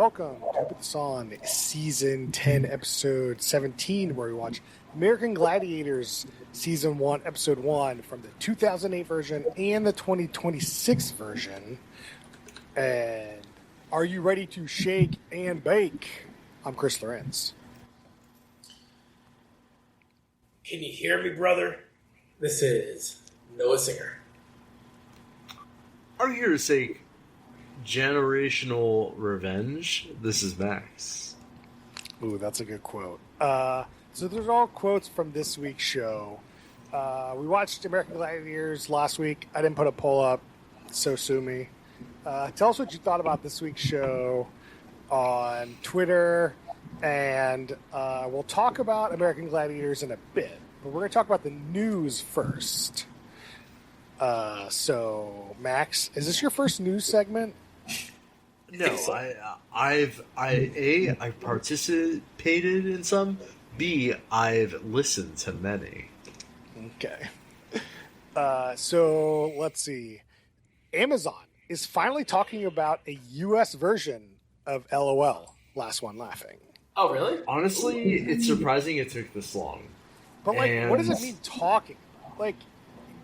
welcome to Put This On Season 10, Episode 17, where we watch American Gladiators Season 1, Episode 1 from the 2008 version and the 2026 version. And are you ready to shake and bake? I'm Chris Lorenz. Can you hear me, brother? This is Noah Singer. I'm here to say generational revenge. This is Max. Ooh, that's a good quote. So there's all quotes from this week's show. We watched American Gladiators last week. I didn't put a poll up, so sue me. Tell us what you thought about this week's show on Twitter, and we'll talk about American Gladiators in a bit. But we're going to talk about the news first. So, Max, is this your first news segment? No, I've participated in some. B, I've listened to many. Okay. So let's see. Amazon is finally talking about a U.S. version of LOL. Last one laughing. Oh, really? Honestly, it's surprising it took this long. But what does it mean talking? Like,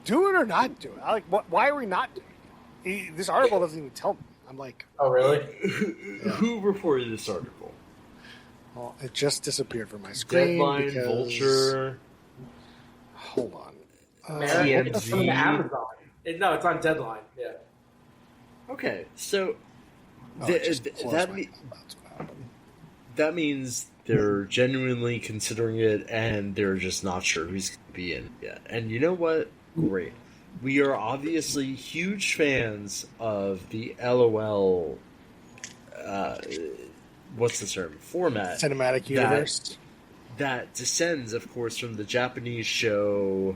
do it or not do it? Why are we not doing it? This article doesn't even tell me. I'm like, oh, really? Who reported this article? Well, it just disappeared from my screen. Deadline, Vulture. Hold on. It's from Amazon. No, it's on Deadline. Yeah. Okay, so that means they're genuinely considering it, and they're just not sure who's going to be in it yet. And you know what? Great. We are obviously huge fans of the LOL, what's the term? Format. Cinematic universe. That descends, of course, from the Japanese show,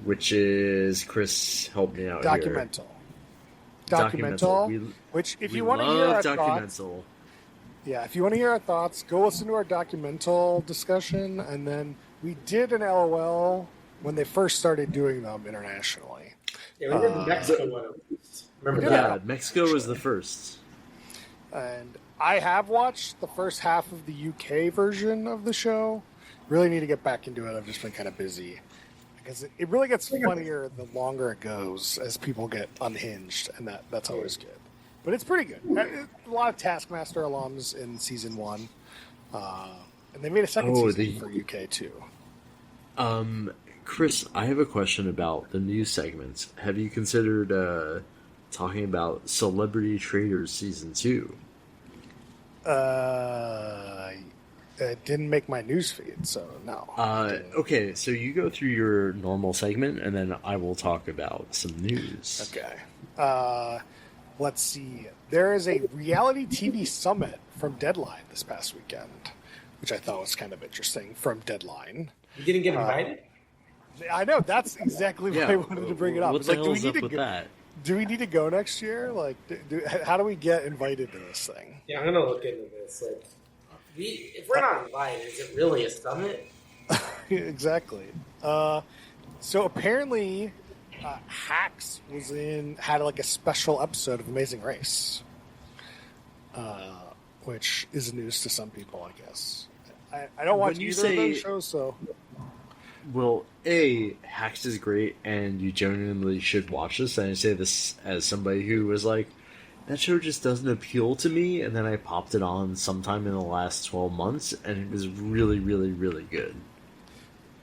which is, Chris, help me out here. Documental. Which, if you want to hear our thoughts... Yeah, if you want to hear our thoughts, go listen to our Documental discussion, and then we did an LOL when they first started doing them internationally. Yeah, we did the Mexico one. Remember that? Yeah, Mexico was the first. And I have watched the first half of the UK version of the show. Really need to get back into it. I've just been kind of busy. Because it really gets funnier the longer it goes as people get unhinged, and that's always good. But it's pretty good. A lot of Taskmaster alums in Season 1. And they made a second season for UK, too. Chris, I have a question about the news segments. Have you considered talking about Celebrity Traders Season 2? It didn't make my news feed, so no. Okay, so you go through your normal segment, and then I will talk about some news. Okay. Let's see. There is a reality TV summit from Deadline this past weekend, which I thought was kind of interesting, from Deadline. You didn't get invited? I know. That's exactly why I wanted to bring it up. What the hell's up with that? Do we need to go next year? Like, how do we get invited to this thing? Yeah, I'm going to look into this. Like, if we're not invited, is it really a summit? Exactly. So apparently, Hacks had like a special episode of Amazing Race, which is news to some people, I guess. I don't watch either of those shows, so. Well, Hacks is great, and you genuinely should watch this. And I say this as somebody who was like, that show just doesn't appeal to me, and then I popped it on sometime in the last 12 months, and it was really, really, really good.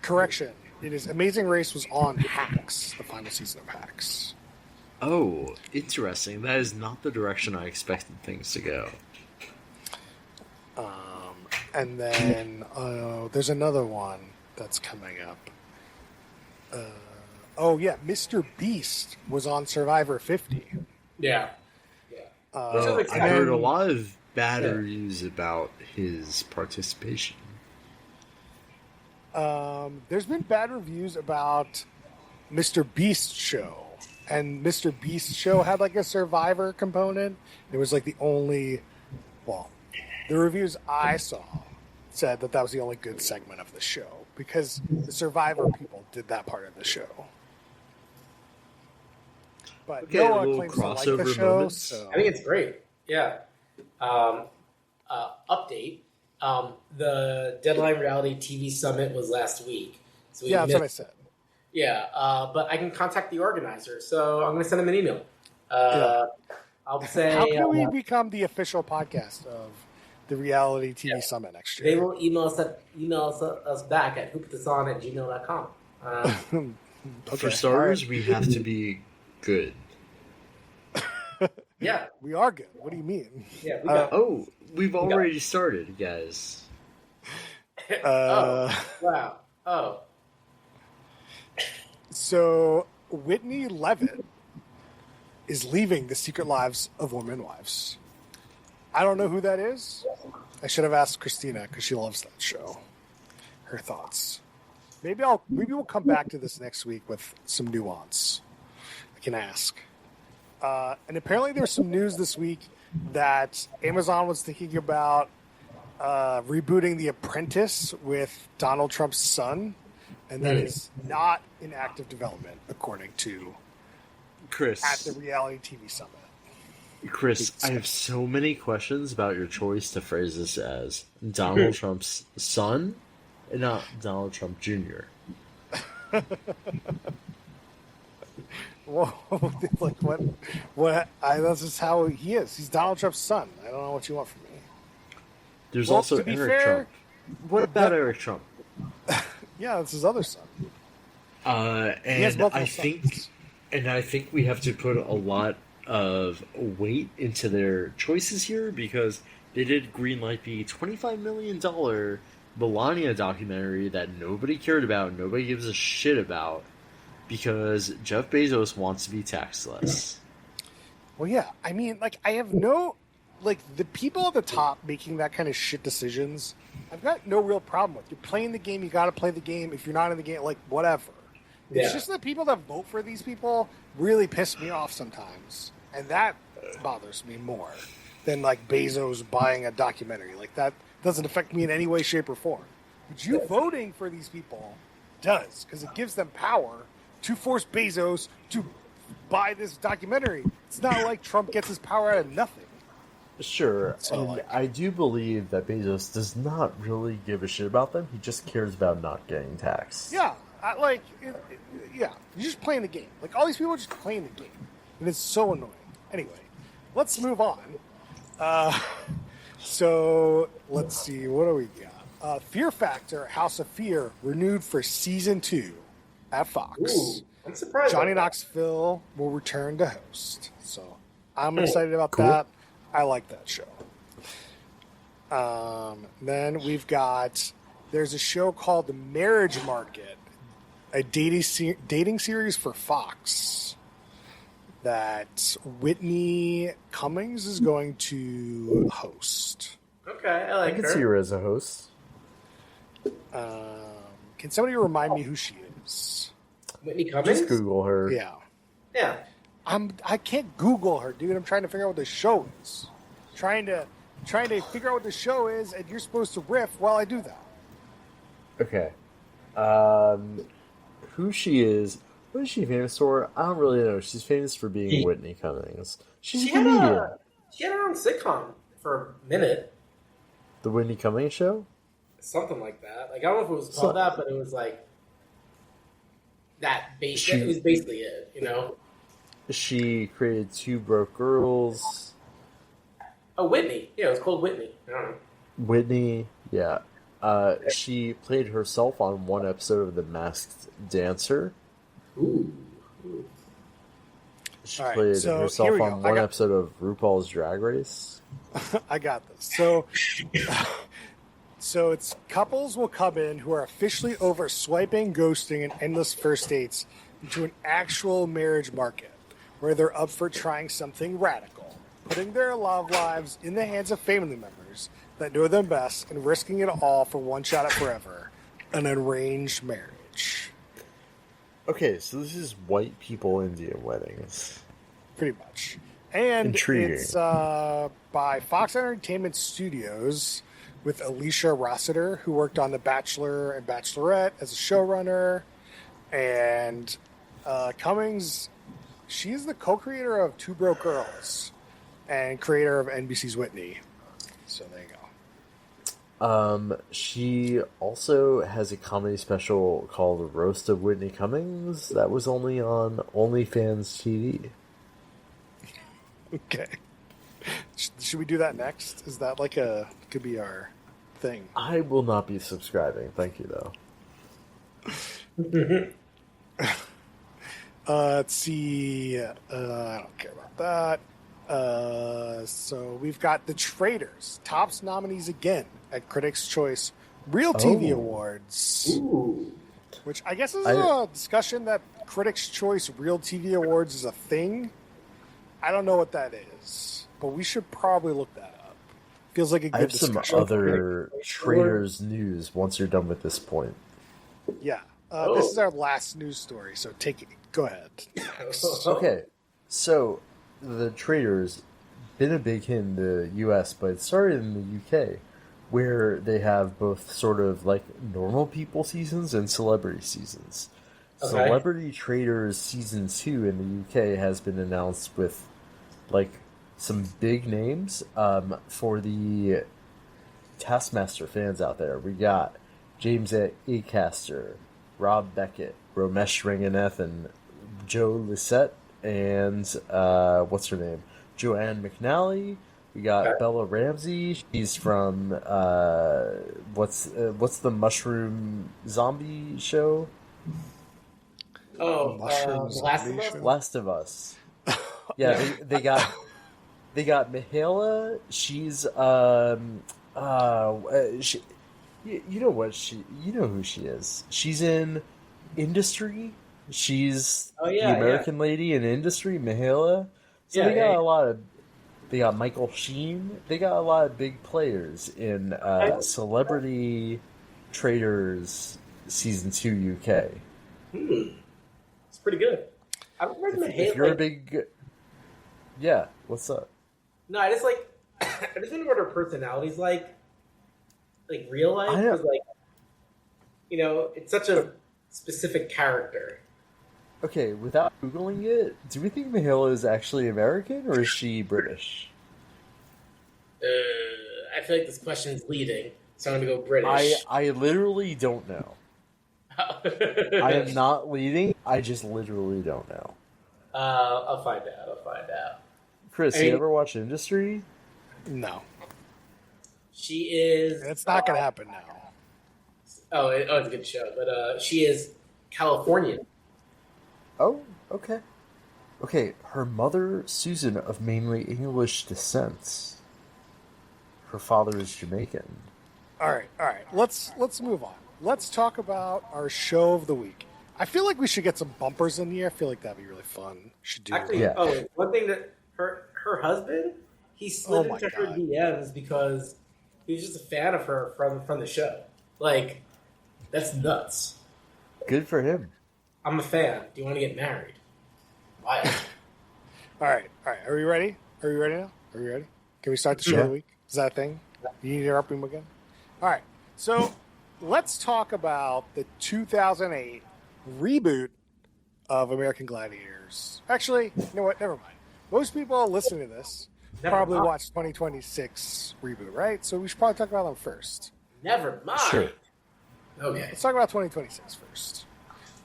Correction. It is Amazing Race was on Hacks, the final season of Hacks. Oh, interesting. That is not the direction I expected things to go. And then there's another one that's coming up. Mr. Beast was on Survivor 50. Yeah. I heard a lot of bad reviews about his participation. There's been bad reviews about Mr. Beast's show. And Mr. Beast's show had like a Survivor component. It was like the reviews I saw said that was the only good segment of the show. Because the Survivor people did that part of the show. But Okay, Noah claims to like the show. So. I think it's great. Yeah. update. The Deadline Reality TV Summit was last week. So Yeah, that's what I said. Yeah, but I can contact the organizer, so I'm going to send them an email. I'll say... How can we become the official podcast of the Reality TV Summit next year? They will email us back at hoopthason@gmail.com. Okay. For starters, we have to be good. Yeah. We are good. What do you mean? Yeah, we've already started, guys. Wow. Oh. So, Whitney Levitt is leaving The Secret Lives of Women Wives. I don't know who that is. I should have asked Christina because she loves that show. Her thoughts. Maybe we'll come back to this next week with some nuance. I can ask. And apparently there's some news this week that Amazon was thinking about rebooting The Apprentice with Donald Trump's son, and that is not in active development, according to Chris at the Reality TV Summit. Chris, I have so many questions about your choice to phrase this as Donald Trump's son and not Donald Trump Jr. Whoa, like what? That's just how he is. He's Donald Trump's son. I don't know what you want from me. There's also Eric Trump. What about Eric Trump? Yeah, that's his other son. And I think we have to put a lot of weight into their choices here because they did greenlight the $25 million Melania documentary that nobody cared about, nobody gives a shit about, because Jeff Bezos wants to be taxless. Well, yeah. I mean, I have no... the people at the top making that kind of shit decisions, I've got no real problem with. You're playing the game, you got to play the game. If you're not in the game, whatever. Yeah. It's just the people that vote for these people really piss me off sometimes. And that bothers me more than, Bezos buying a documentary. That doesn't affect me in any way, shape, or form. But you voting for these people does, because it gives them power to force Bezos to buy this documentary. It's not like Trump gets his power out of nothing. Sure, and I do believe that Bezos does not really give a shit about them. He just cares about not getting taxed. Yeah, you're just playing the game. All these people are just playing the game. And it's so annoying. Anyway, let's move on. So, let's see, what do we got? Fear Factor, House of Fear, renewed for Season 2 at Fox. Ooh, I'm surprised. Johnny Knoxville will return to host. So, I'm excited about that. I like that show. Then we've got, there's a show called The Marriage Market, a dating series for Fox that Whitney Cummings is going to host. Okay, I can see her as a host. Can somebody remind me who she is? Whitney Cummings? Just Google her. Yeah. Yeah. I can't Google her, dude. I'm trying to figure out what the show is. Trying to figure out what the show is, and you're supposed to riff while I do that. Okay. Who she is? What is she famous for? I don't really know. She's famous for being Whitney Cummings. She's a comedian. She had her own sitcom for a minute. The Whitney Cummings Show? Something like that. I don't know if it was called that, but it was that. It was basically it, you know? She created Two Broke Girls. Oh, Whitney. Yeah, it was called Whitney. I don't know. Whitney, yeah. She played herself on one episode of The Masked Dancer. Ooh. She played herself on one episode of RuPaul's Drag Race. I got this. So it's couples will come in who are officially over swiping, ghosting, and endless first dates into an actual marriage market where they're up for trying something radical, putting their love lives in the hands of family members that know them best and risking it all for one shot at forever, an arranged marriage. Okay, so this is white people Indian weddings. Pretty much. And intriguing. It's by Fox Entertainment Studios with Alicia Rossiter, who worked on The Bachelor and Bachelorette as a showrunner. And Cummings, she's the co-creator of Two Broke Girls and creator of NBC's Whitney. So there you go. She also has a comedy special called Roast of Whitney Cummings that was only on OnlyFans TV. Okay. Should we do that next? Is that like could be our thing? I will not be subscribing. Thank you, though. Let's see. I don't care about that. So we've got The Traitors, Topps nominees again at Critics' Choice Real TV Awards. Ooh. Which I guess is a discussion that Critics' Choice Real TV Awards is a thing. I don't know what that is, but we should probably look that up. Feels like a good discussion. I have some other Traitors news once you're done with this point. Yeah. This is our last news story, so take it. Go ahead. Okay, so the Traitors been a big hit in the U.S., but it started in the U.K., where they have both sort of like normal people seasons and celebrity seasons. Okay. Celebrity Traitors Season 2 in the UK has been announced with like some big names. For the Taskmaster fans out there, we got James Acaster, Rob Beckett, Romesh Ranganathan, Joe Lisette, and what's her name? Joanne McNally. We got Bella Ramsey. She's from what's the mushroom zombie show? Last of Us? Last of Us. Yeah, they got Mihaela. She's you know who she is. She's in Industry. She's the American lady in Industry, Mihaela. So they got Michael Sheen. They got a lot of big players in Celebrity Traitors Season 2 UK. It's pretty good. I remember if you're a big... Yeah, what's up? No, I just wonder what her personality's like real life. Because, it's such a specific character. Okay, without Googling it, do we think Mihaela is actually American, or is she British? I feel like this question's leading, so I'm going to go British. I literally don't know. I am not leading, I just literally don't know. I'll find out. Chris, you ever watch Industry? No. She is... It's not going to happen now. It's a good show, but she is Californian. Oh, okay. Okay, her mother, Susan, of mainly English descent. Her father is Jamaican. All right. Let's move on. Let's talk about our show of the week. I feel like we should get some bumpers in here. I feel like that'd be really fun. Should do. Actually, one thing that her husband, he slid into her DMs because he was just a fan of her from the show. Like, that's nuts. Good for him. I'm a fan. Do you want to get married? Why? All right. Are we ready? Are we ready now? Are we ready? Can we start the show of the week? Is that a thing? You need to interrupt him again? All right. So let's talk about the 2008 reboot of American Gladiators. Actually, you know what? Never mind. Most people listening to this probably watched 2026 reboot, right? So we should probably talk about them first. Never mind. Sure. Okay. Let's talk about 2026 first.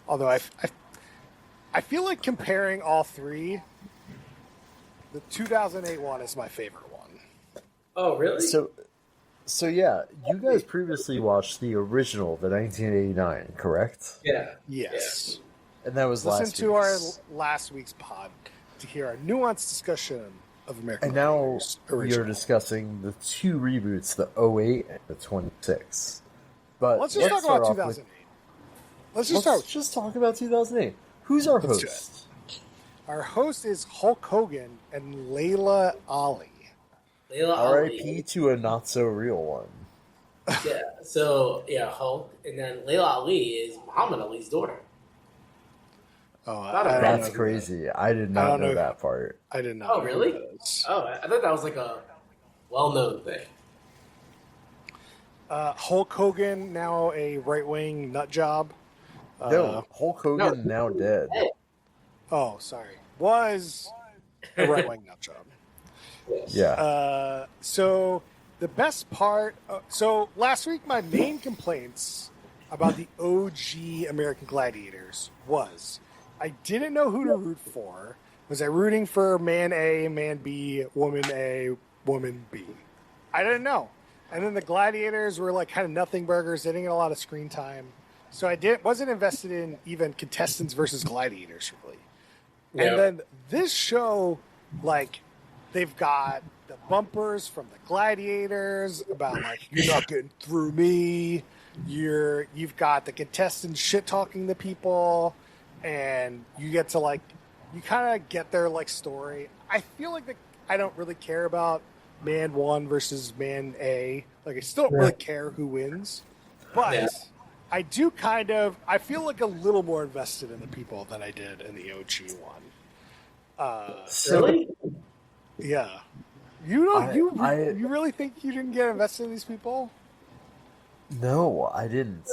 Although I feel like comparing all three, the 2008 one is my favorite one. Oh, really? So yeah, you guys previously watched the original, the 1989, correct? Yeah. Yes. Yeah. And that was Listen last to week's. our last week's pod to hear our nuanced discussion of American And now Gladiators we are original. discussing the two reboots, the 08 and the 26. But Let's just talk about 2008. Let's just talk about 2008. Who's our Let's do host? Our host is Hulk Hogan and Layla Ali. R.I.P. to a not so real one. Yeah. So Hulk, and then Layla Ali is Muhammad Ali's daughter. Oh, that's crazy. I did not know that part. I did not. Oh, really? Oh, I thought that was like a well-known thing. Hulk Hogan, now a right-wing nut job. No, Hulk Hogan now dead. Oh, sorry. Was a right-wing nut job. Yes. Yeah. So The best part. So last week, my main complaints about the OG American Gladiators was I didn't know who to root for. Was I rooting for man A, man B, woman A, woman B? I didn't know. And then the Gladiators were like kind of nothing burgers. They didn't get a lot of screen time. So wasn't invested in even contestants versus gladiators, really. Yeah. And then this show, like, they've got the bumpers from the gladiators about, like, you're not getting through me. You've got the contestants shit-talking the people. And you get to, like, you kind of get their, like, story. I feel like I don't really care about man 1 versus man A. Like, I still don't really care who wins. But I do I feel like a little more invested in the people than I did in the OG one. Really? Yeah. You really think you didn't get invested in these people? No, I didn't.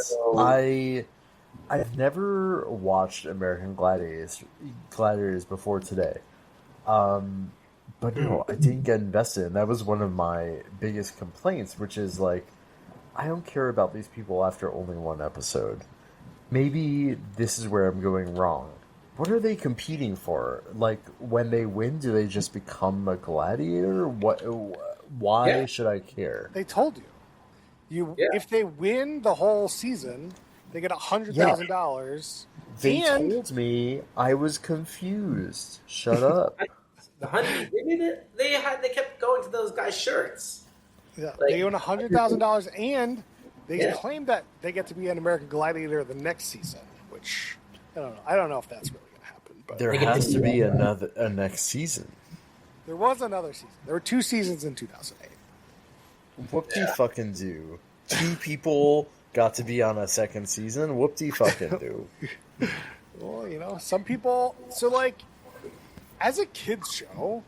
I've never watched American Gladiators before today. But no, I didn't get invested, and that was one of my biggest complaints, which is like, I don't care about these people after only one episode. Maybe this is where I'm going wrong. What are they competing for? Like, when they win, do they just become a gladiator? Why should I care? They told you. If they win the whole season, they get $100,000. They told me. I was confused. Shut up. The $100,000. They did it. They kept going to those guys' shirts. Yeah, like, they own $100,000, and they claim that they get to be an American Gladiator the next season. Which I don't know. I don't know if that's really going to happen. But there has to be a next season. There was another season. There were 2 seasons in 2008. Whoop-de-fucking-do. 2 people got to be on a second season. Whoop-de-fucking-do. Well, you know, some people. So, like, as a kids show,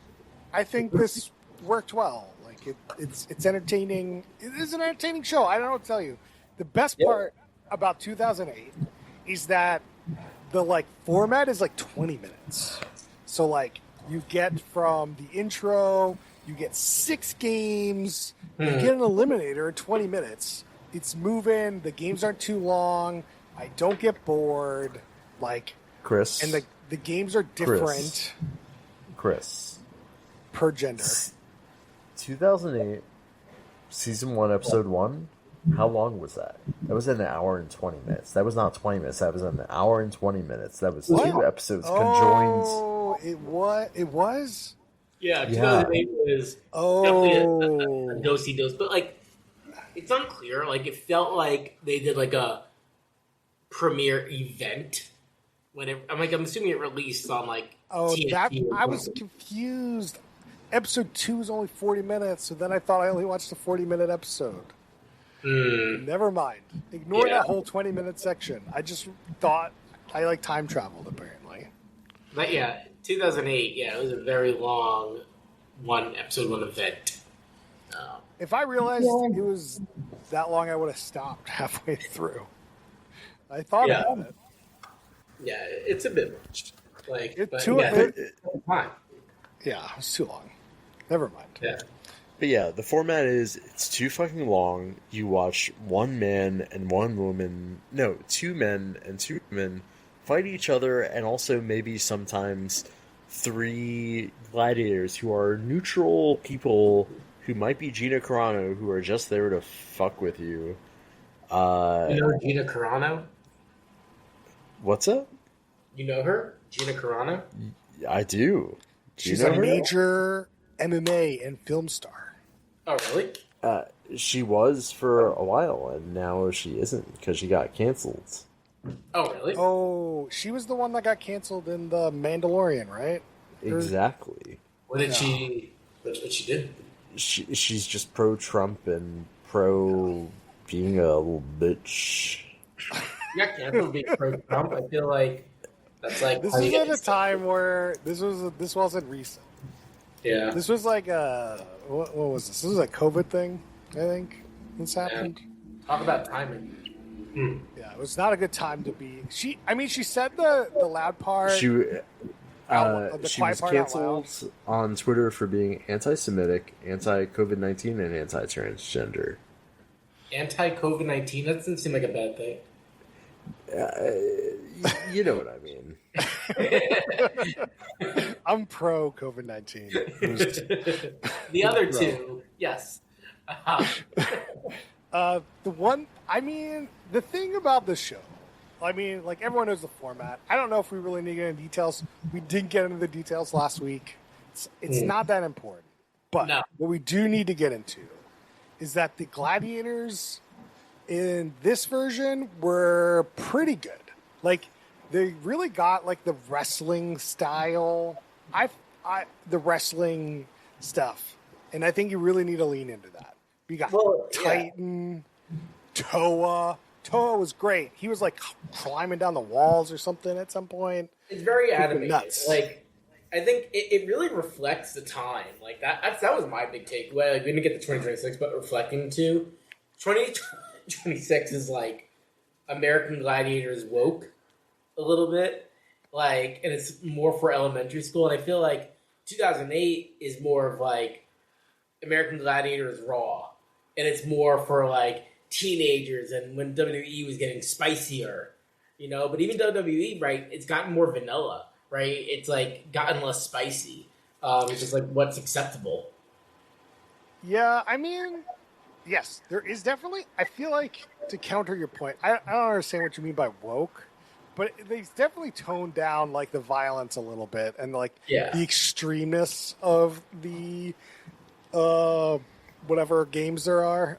I think this worked well. Like, it's entertaining. It is an entertaining show. I don't know what to tell you. The best part about 2008 is that the, like, format is like 20 minutes. So, like, you get from the intro, you get 6 games, you get an eliminator in 20 minutes. It's moving. The games aren't too long. I don't get bored. Like, Chris. And the games are different. Chris. Per gender. 2008, Season 1, Episode 1. How long was that? That was an hour and 20 minutes. That was not 20 minutes. That was an hour and 20 minutes. That was 2 episodes conjoined. Oh, it was? Yeah, 2008 was definitely a dosey dose. But, like, it's unclear. Like, it felt like they did, like, a premiere event. I'm assuming it released on, like, TNT. I was confused. Episode 2 is only 40 minutes, so then I thought I only watched a 40-minute episode. Never mind. Ignore that whole 20-minute section. I just thought I, like, time traveled, apparently. But, 2008, it was a very long episode 1 event. If I realized it was that long, I would have stopped halfway through. I thought about it. Yeah, it's a bit much. Like, it was too long. Never mind. Yeah. But the format is it's too fucking long. You watch 1 man and 1 woman, 2 men and 2 women fight each other, and also maybe sometimes 3 gladiators who are neutral people who might be Gina Carano, who are just there to fuck with you. You know Gina Carano? What's up? You know her? Gina Carano? I do. She's a major MMA and film star. Oh, really? She was for a while, and now she isn't because she got canceled. Oh, really? Oh, she was the one that got canceled in The Mandalorian, right? Exactly. What did she do? She's just pro-Trump and pro being a little bitch. You got canceled being pro-Trump. I feel like that's like this was at a time where this wasn't recent. Yeah, this was like what was this? This was a COVID thing, I think. This happened. Talk about timing. Yeah, it was not a good time to be. She said the loud part. The She Quiet was Part Out Loud. canceled on Twitter for being anti-Semitic, anti-COVID-19, and anti-transgender. Anti-COVID-19? That doesn't seem like a bad thing. You know what I mean. I'm pro COVID-19. The other two, yes. The thing about the show, I mean, like everyone knows the format. I don't know if we really need to get into details. We didn't get into the details last week. It's not that important. But what we do need to get into is that the Gladiators in this version were pretty good. Like, they really got like the wrestling style, the wrestling stuff, and I think you really need to lean into that. We got Titan, Toa. Toa was great. He was like climbing down the walls or something at some point. It's very animated. Nuts. Like, I think it really reflects the time. Like that was my big takeaway. Like, we didn't get to 2026, but reflecting to 2026 is like American Gladiators woke a little bit, like, and it's more for elementary school. And I feel like 2008 is more of like American Gladiators Raw, and it's more for like teenagers and when WWE was getting spicier, you know. But even WWE, right? It's gotten more vanilla, right? It's like gotten less spicy, which is like what's acceptable. Yeah, I mean, yes, there is definitely. I feel like, to counter your point, I don't understand what you mean by woke, but they definitely toned down like the violence a little bit and like the extremeness of the whatever games there are.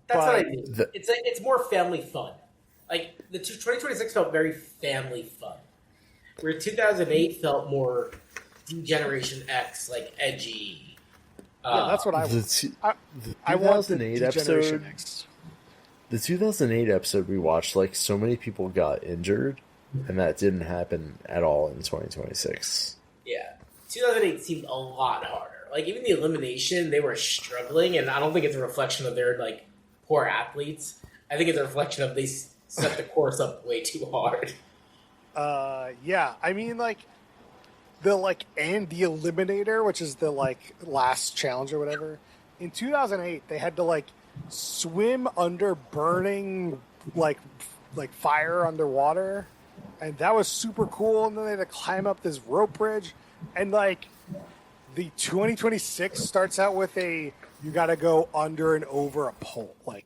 That's what I mean. It's more family fun. Like, the 2026 felt very family fun, where 2008 felt more Generation X, like edgy. Yeah, that's what I want. I want the 2008 Generation episode. X. The 2008 episode we watched, like, so many people got injured, and that didn't happen at all in 2026. Yeah. 2008 seemed a lot harder. Like, even the elimination, they were struggling, and I don't think it's a reflection of their, like, poor athletes. I think it's a reflection of they set the course up way too hard. Yeah, I mean, like, the Eliminator, which is the, like, last challenge or whatever, in 2008, they had to, like, swim under burning, like fire underwater, and that was super cool, and then they had to climb up this rope bridge, and, like, the 2026 starts out with you gotta go under and over a pole, like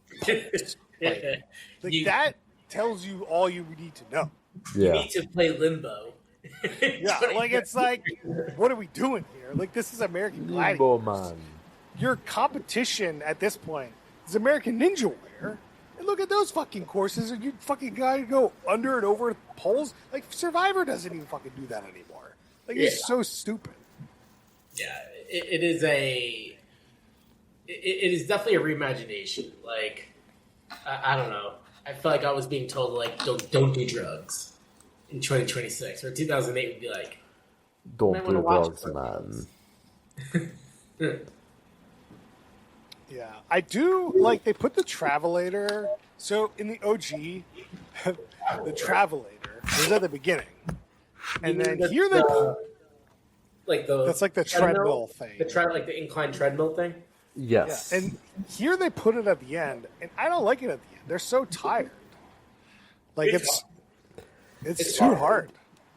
that tells you all you need to know. You need to play limbo. Yeah, like, it's like, what are we doing here? Like, this is American Gladiators. Limbo Man. Your competition at this point is American Ninja Warrior. And look at those fucking courses, and you fucking gotta go under and over poles. Like, Survivor doesn't even fucking do that anymore. Like, it's so stupid. Yeah, it is it is definitely a reimagination. Like, I don't know. I feel like I was being told, like, don't do drugs in 2026, or 2008 would be like, don't do drugs, man. Yeah, I do like they put the Travelator. So in the OG, the Travelator was at the beginning, and then here they that's like the treadmill thing. Like the incline treadmill thing. Yes, yeah. And here they put it at the end, and I don't like it at the end. They're so tired. Like, it's too hard.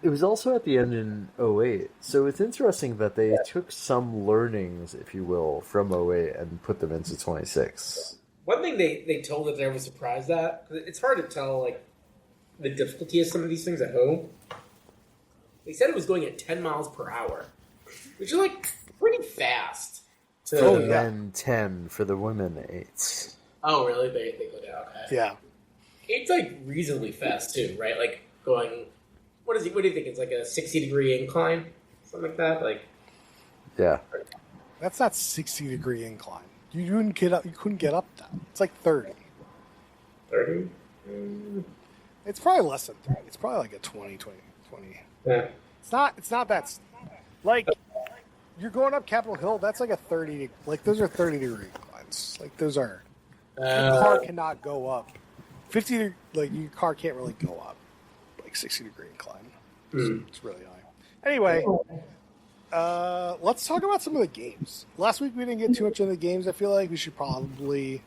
It was also at the end in 08, so it's interesting that they took some learnings, if you will, from 08 and put them into 26. One thing they told us that I was surprised at, it's hard to tell, like, the difficulty of some of these things at home. They said it was going at 10 miles per hour, which is, like, pretty fast. For the men, 10. For the women, 8. Oh, really? They go down, okay. Yeah. It's, like, reasonably fast, too, right? Like, going... What do you think? It's like a 60-degree incline? Something like that? Like, yeah. That's not 60-degree incline. You couldn't get up that. It's like 30. 30? It's probably less than 30. It's probably like a 20. Yeah. It's not that... Like, you're going up Capitol Hill, that's like a 30... Like, those are 30-degree inclines. Like, those are... Your car cannot go up. 50... Like, your car can't really go up. 60-degree incline. It's really high. Anyway, let's talk about some of the games. Last week we didn't get too much into the games. I feel like we should probably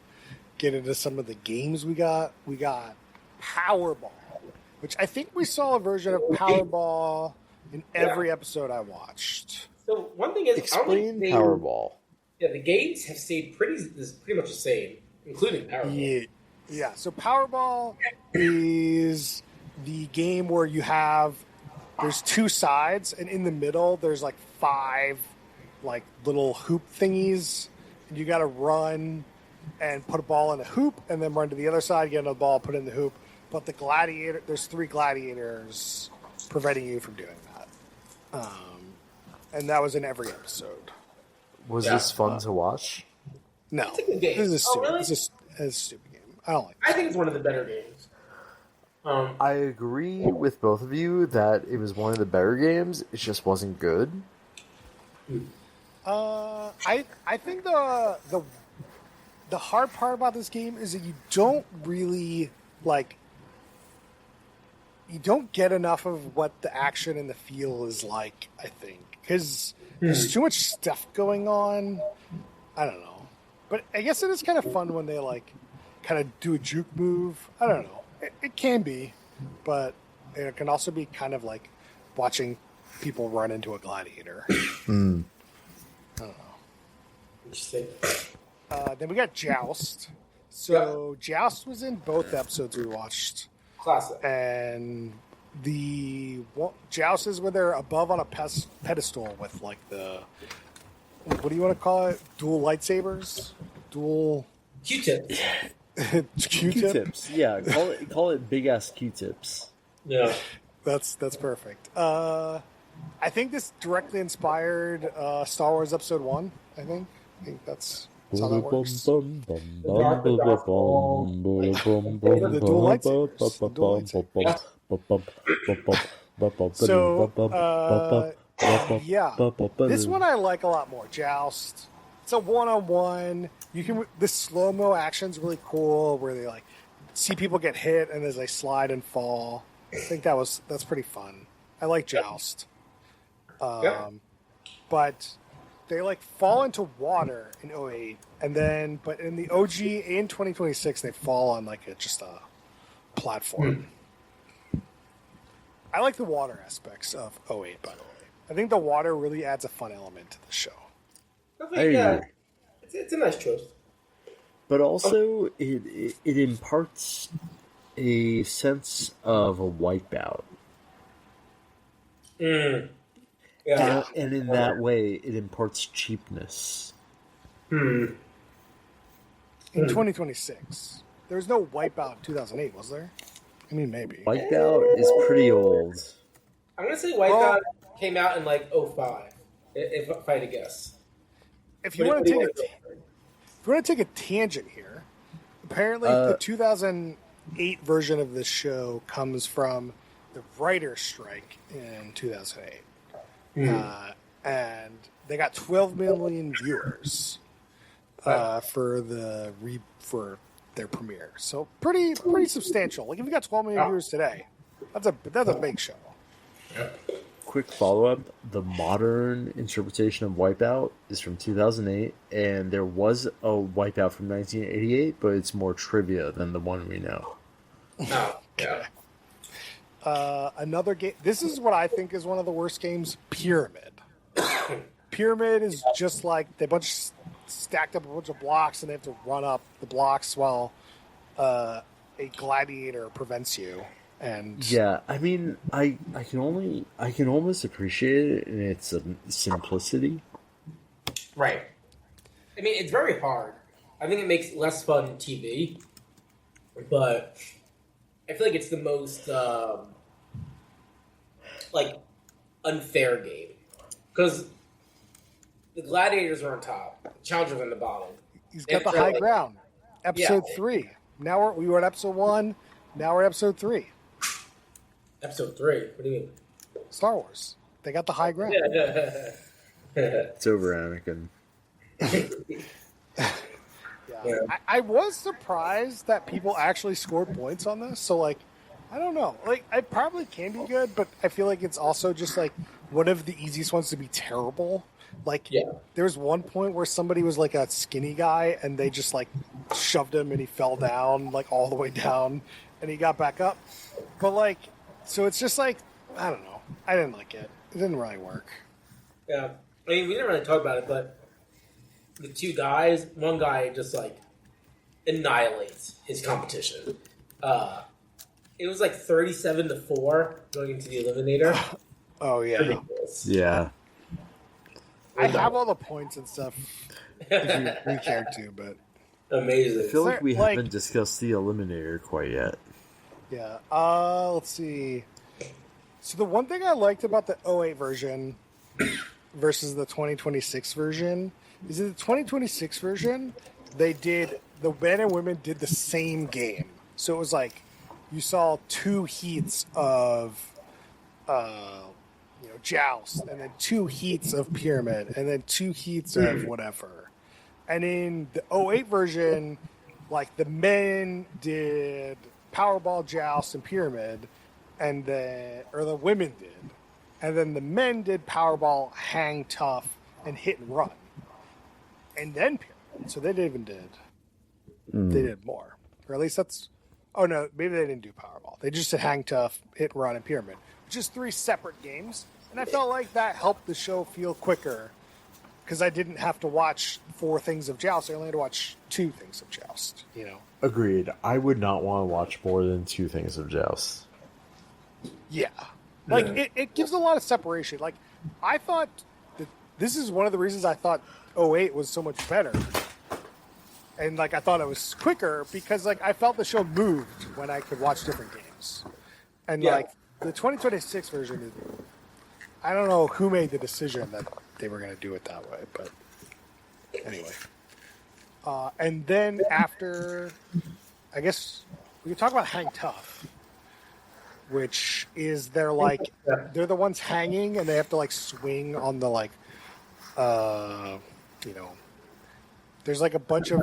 get into some of the games we got. We got Powerball, which I think we saw a version of Powerball in every episode I watched. So one thing is, Explain Powerball. Yeah, the games have stayed pretty much the same, including Powerball. Yeah. So Powerball is the game where there's two sides, and in the middle there's like 5 like little hoop thingies, and you got to run and put a ball in a hoop, and then run to the other side, get another ball, put it in the hoop. But there's 3 gladiators preventing you from doing that. And that was in every episode. Was this fun to watch? No, it's a good game. This is stupid. Really? It's a stupid game. I don't like it. I think it's one of the better games. I agree with both of you that it was one of the better games. It just wasn't good. I think the hard part about this game is that you don't really you don't get enough of what the action and the feel is like. I think because there's too much stuff going on. I don't know, but I guess it is kind of fun when they kind of do a juke move. I don't know. It can be, but it can also be kind of like watching people run into a gladiator. I don't know. Interesting. Then we got Joust. So Joust was in both episodes we watched. Classic. And Joust is where they're above on a pedestal with what do you want to call it? Dual lightsabers? Dual Q-tips. Q-tips. Yeah, call it big ass Q-tips. Yeah. That's perfect. I think this directly inspired Star Wars Episode 1, I think that's how that works. The dual lightsabers. So, yeah. This one I like a lot more. Joust. It's a one-on-one. The slow-mo action's really cool, where they see people get hit and as they slide and fall. I think that's pretty fun. I like Joust. But they fall into water in 08, but in the OG in 2026 they fall on just a platform. I like the water aspects of 08, by the way. I think the water really adds a fun element to the show. I think it's a nice choice. But also, it imparts a sense of a wipeout. Yeah. And in that way, it imparts cheapness. In 2026. There was no Wipeout in 2008, was there? I mean, maybe. Wipeout is pretty old. I'm going to say Wipeout came out in 05, if I had to guess. If you want to take a tangent here, apparently the 2008 version of this show comes from the writer's strike in 2008. And they got 12 million viewers for their premiere. So pretty substantial. If you got 12 million viewers today, that's a big show. Quick follow-up. The modern interpretation of Wipeout is from 2008, and there was a Wipeout from 1988, but it's more trivia than the one we know. Oh, yeah. Another game. This is what I think is one of the worst games. Pyramid. Pyramid is just they stacked up a bunch of blocks, and they have to run up the blocks while a gladiator prevents you. And yeah, I mean, I can almost appreciate it in its simplicity. Right. I mean, it's very hard. I think it makes less fun TV, but I feel like it's the most unfair game because the gladiators are on top, the challengers on the bottom. He's got the high ground. Episode 3. Now we were at episode 1. Now we're at episode 3. Episode 3? What do you mean? Star Wars. They got the high ground. It's over, Anakin. I was surprised that people actually scored points on this. So, I don't know. Like, I probably can be good, but I feel like it's also just like one of the easiest ones to be terrible. Like, there was one point where somebody was like a skinny guy, and they just like shoved him, and he fell down like all the way down, and he got back up. But like, so it's just like, I don't know. I didn't like it. It didn't really work. Yeah, I mean, we didn't really talk about it, but the two guys, one guy just like annihilates his competition. It was like 37-4 going into the eliminator. Oh yeah, ridiculous. Yeah. I have all the points and stuff if you care to, but amazing. I feel like we like, haven't discussed the eliminator quite yet. Yeah. Let's see. So the one thing I liked about the 08 version versus the 2026 version is in the 2026 version, the men and women did the same game. So it was like you saw 2 heats of joust, and then 2 heats of pyramid, and then 2 heats of whatever. And in the 08 version, like the men did Powerball, joust, and pyramid, and the women did, and then the men did Powerball, hang tough, and hit and run, and then pyramid. So they did more, or at least that's. Oh no, maybe they didn't do Powerball. They just did hang tough, hit and run, and pyramid, which is 3 separate games, and I felt like that helped the show feel quicker because I didn't have to watch 4 things of joust. I only had to watch 2 things of joust. Agreed. I would not want to watch more than 2 things of joust. Yeah. Like, it gives a lot of separation. Like, I thought that this is one of the reasons I thought 08 was so much better. And, like, I thought it was quicker because, like, I felt the show moved when I could watch different games. And, like, the 2026 version, I don't know who made the decision that they were going to do it that way, but anyway. And then after, I guess we can talk about Hang Tough, which is they're the ones hanging and they have to like swing on the there's like a bunch of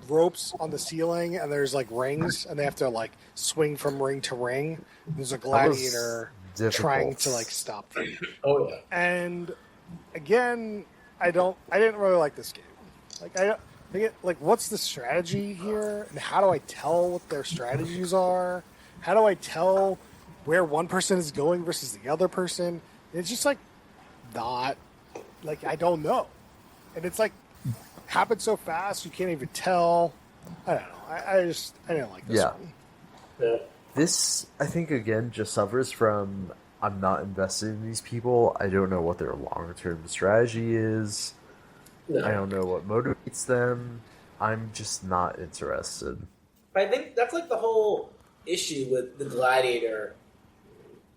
ropes on the ceiling and there's like rings and they have to like swing from ring to ring. There's a gladiator trying to like stop them. Oh yeah. And again, I didn't really like this game. Like what's the strategy here, and how do I tell what their strategies are? How do I tell where one person is going versus the other person? It's just like not like I don't know, and it's like happened so fast you can't even tell. I don't know. I didn't like this one. Yeah. This, I think, again, just suffers from I'm not invested in these people. I don't know what their long-term strategy is. No. I don't know what motivates them. I'm just not interested. I think that's like the whole issue with the Gladiator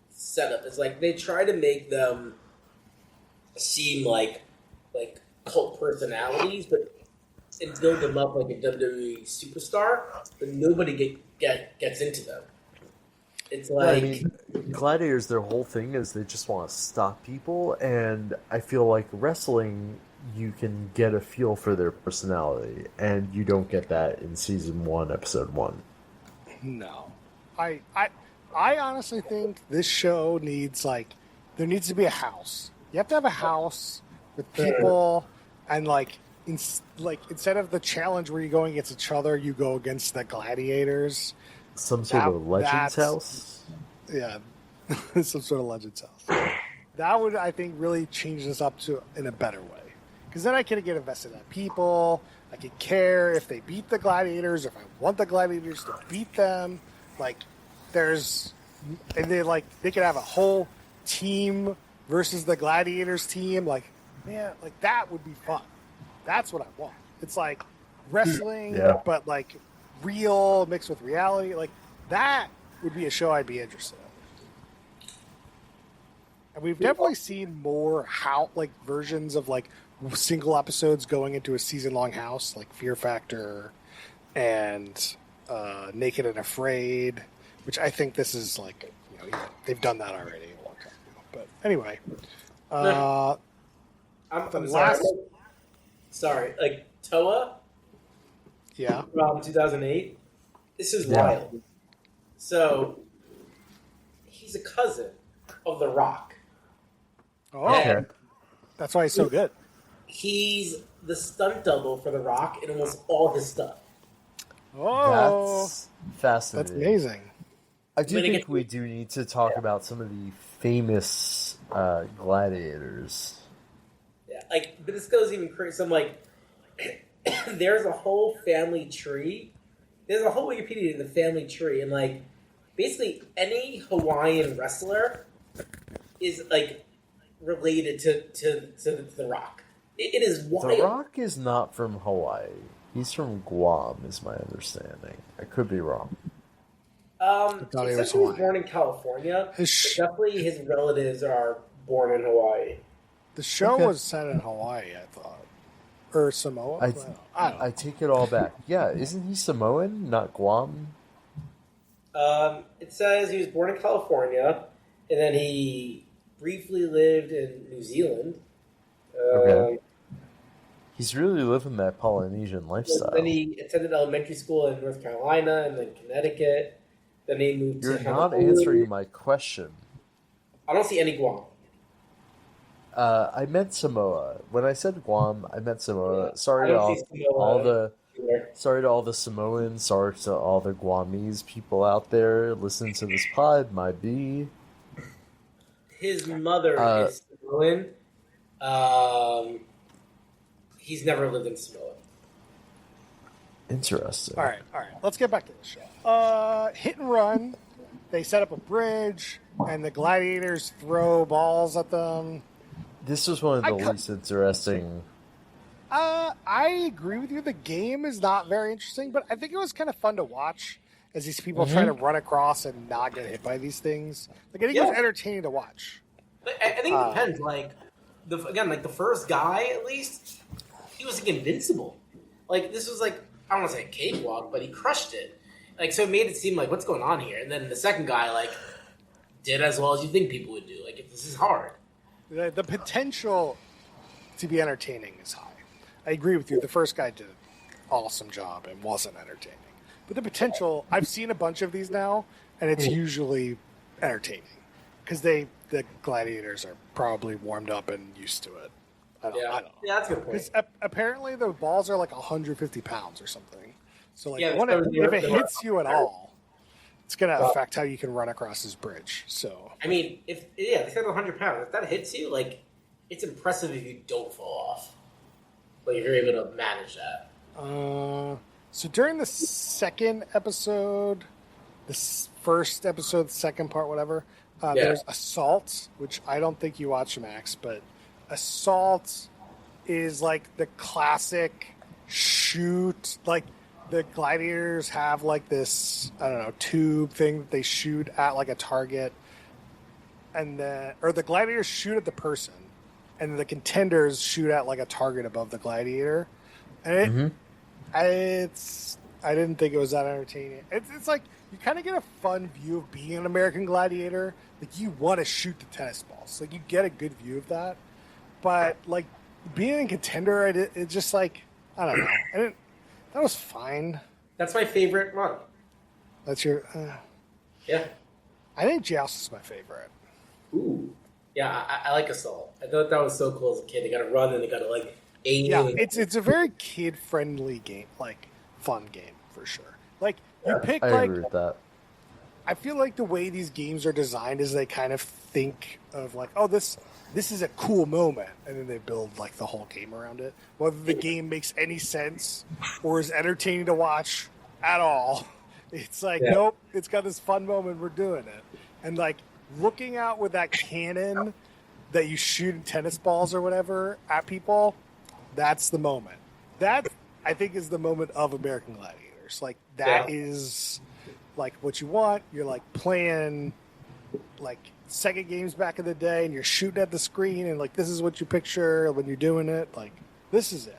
setup. It's like they try to make them seem like cult personalities, and build them up like a WWE superstar, but nobody gets into them. It's like, I mean, Gladiators, their whole thing is they just want to stop people, and I feel like wrestling, you can get a feel for their personality, and you don't get that in season 1, episode 1. No, I honestly think this show needs there needs to be a house. You have to have a house with people, and instead of the challenge where you're going against each other, you go against the gladiators. Some sort of Legends house? Yeah, some sort of Legends house. That would, I think, really change this up in a better way. Because then I can get invested in people. I could care if they beat the gladiators, if I want the gladiators to beat them. They could have a whole team versus the gladiators team. That would be fun. That's what I want. It's like wrestling, but real mixed with reality. That would be a show I'd be interested in. And we've definitely seen more versions of single episodes going into a season-long house, like Fear Factor and Naked and Afraid, which I think this is they've done that already a long time ago. But anyway, I'm sorry. Toa. Yeah. From 2008. This is wild. So, cousin of The Rock. Oh, Okay. that's why he's so good. He's the stunt double for The Rock in almost all his stuff. Oh, That's fascinating. that's amazing. I do think we do need to talk about some of the famous gladiators. Yeah, like, but this goes even crazy. So I'm like, there's a whole family tree. There's a whole Wikipedia in the family tree, and like, basically any Hawaiian wrestler is like related to The Rock. It is wild. The Rock is not from Hawaii. He's from Guam, is my understanding. I could be wrong. thought he It was says he was Hawaiian. born in California. But His definitely his relatives are born in Hawaii. The show Okay. was set in Hawaii, I thought, or Samoa. I don't know. I take it all back. Yeah, isn't he Samoan, not Guam? It says he was born in California, and then he briefly lived in New Zealand. Okay. He's really living that Polynesian lifestyle. Then he attended elementary school in North Carolina and then Connecticut. Then he moved You're to not Honolulu. answering my question. I don't see any Guam. I meant Samoa. When I said Guam, I meant Samoa. Yeah. Sorry I to don't see Samoa all the either. sorry to all the Samoans. Sorry to all the Guamese people out there listening to this pod. My B. His mother is Samoan. He's never lived in Samoa. Interesting. All right. Let's get back to the show. Hit and run. They set up a bridge, and the gladiators throw balls at them. This was one of the I cut- least interesting. I agree with you. The game is not very interesting, but I think it was kind of fun to watch as these people try to run across and not get hit by these things. Like, I think it was entertaining to watch. But I think it depends. Like the first guy, at least, he was like invincible. Like, this was like, I don't want to say a cakewalk, but he crushed it. Like, so it made it seem like, what's going on here? And then the second guy, like, did as well as you think people would do. Like, if this is hard. The potential to be entertaining is high. I agree with you. The first guy did an awesome job and wasn't entertaining. But the potential, I've seen a bunch of these now, and it's usually entertaining. Because the gladiators are probably warmed up and used to it. I don't know. Yeah, that's a good point. Because apparently the balls are like 150 pounds or something. So like, Yeah, if it hits you at all, it's going to affect how you can run across this bridge. So I mean, they said 100 pounds. If that hits you, like, it's impressive if you don't fall off. Like, if you're able to manage that. So during the second episode, first episode, second part, whatever, there's Assault, which I don't think you watch, Max, but Assault is like the classic shoot. Like, the gladiators have like this, I don't know, tube thing that they shoot at like a target, or the gladiators shoot at the person, and the contenders shoot at like a target above the gladiator, and I didn't think it was that entertaining. It's like you kind of get a fun view of being an American Gladiator. Like, you want to shoot the tennis balls, like you get a good view of that. But like being a contender, it's just like, I don't know. That was fine. That's my favorite run. That's your. Yeah. I think Joust is my favorite. Ooh. Yeah, I like Assault. I thought that was so cool as a kid. They got to run and they got to, like, aim. Yeah, it's a very kid friendly game, like fun game for sure. Like, you pick I like. agree with that. I feel like the way these games are designed is they kind of think of like, oh, this is a cool moment, and then they build like the whole game around it. Whether the game makes any sense or is entertaining to watch at all, it's like, nope, it's got this fun moment, we're doing it. And like looking out with that cannon that you shoot tennis balls or whatever at people, that's the moment. That, I think, is the moment of American Gladiators. Like, that is like what you want. You're like playing like Sega games back in the day, and you're shooting at the screen, and like, this is what you picture when you're doing it. Like, this is it.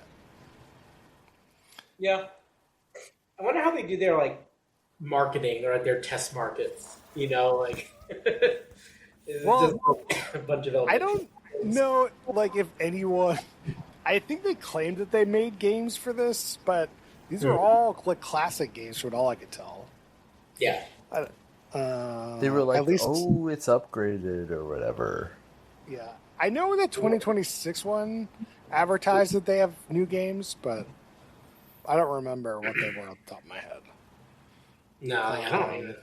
Yeah. I wonder how they do their, like, marketing or their test markets. You know, like, it's Well, just a bunch of I don't know, like, if anyone. I think they claimed that they made games for this, but these are all like classic games from all I could tell. Yeah. I They were like, at least, "Oh, it's upgraded" or whatever. yeah. I know the 2026 one advertised that they have new games, but I don't remember what they were off the top of my head. No, I don't even.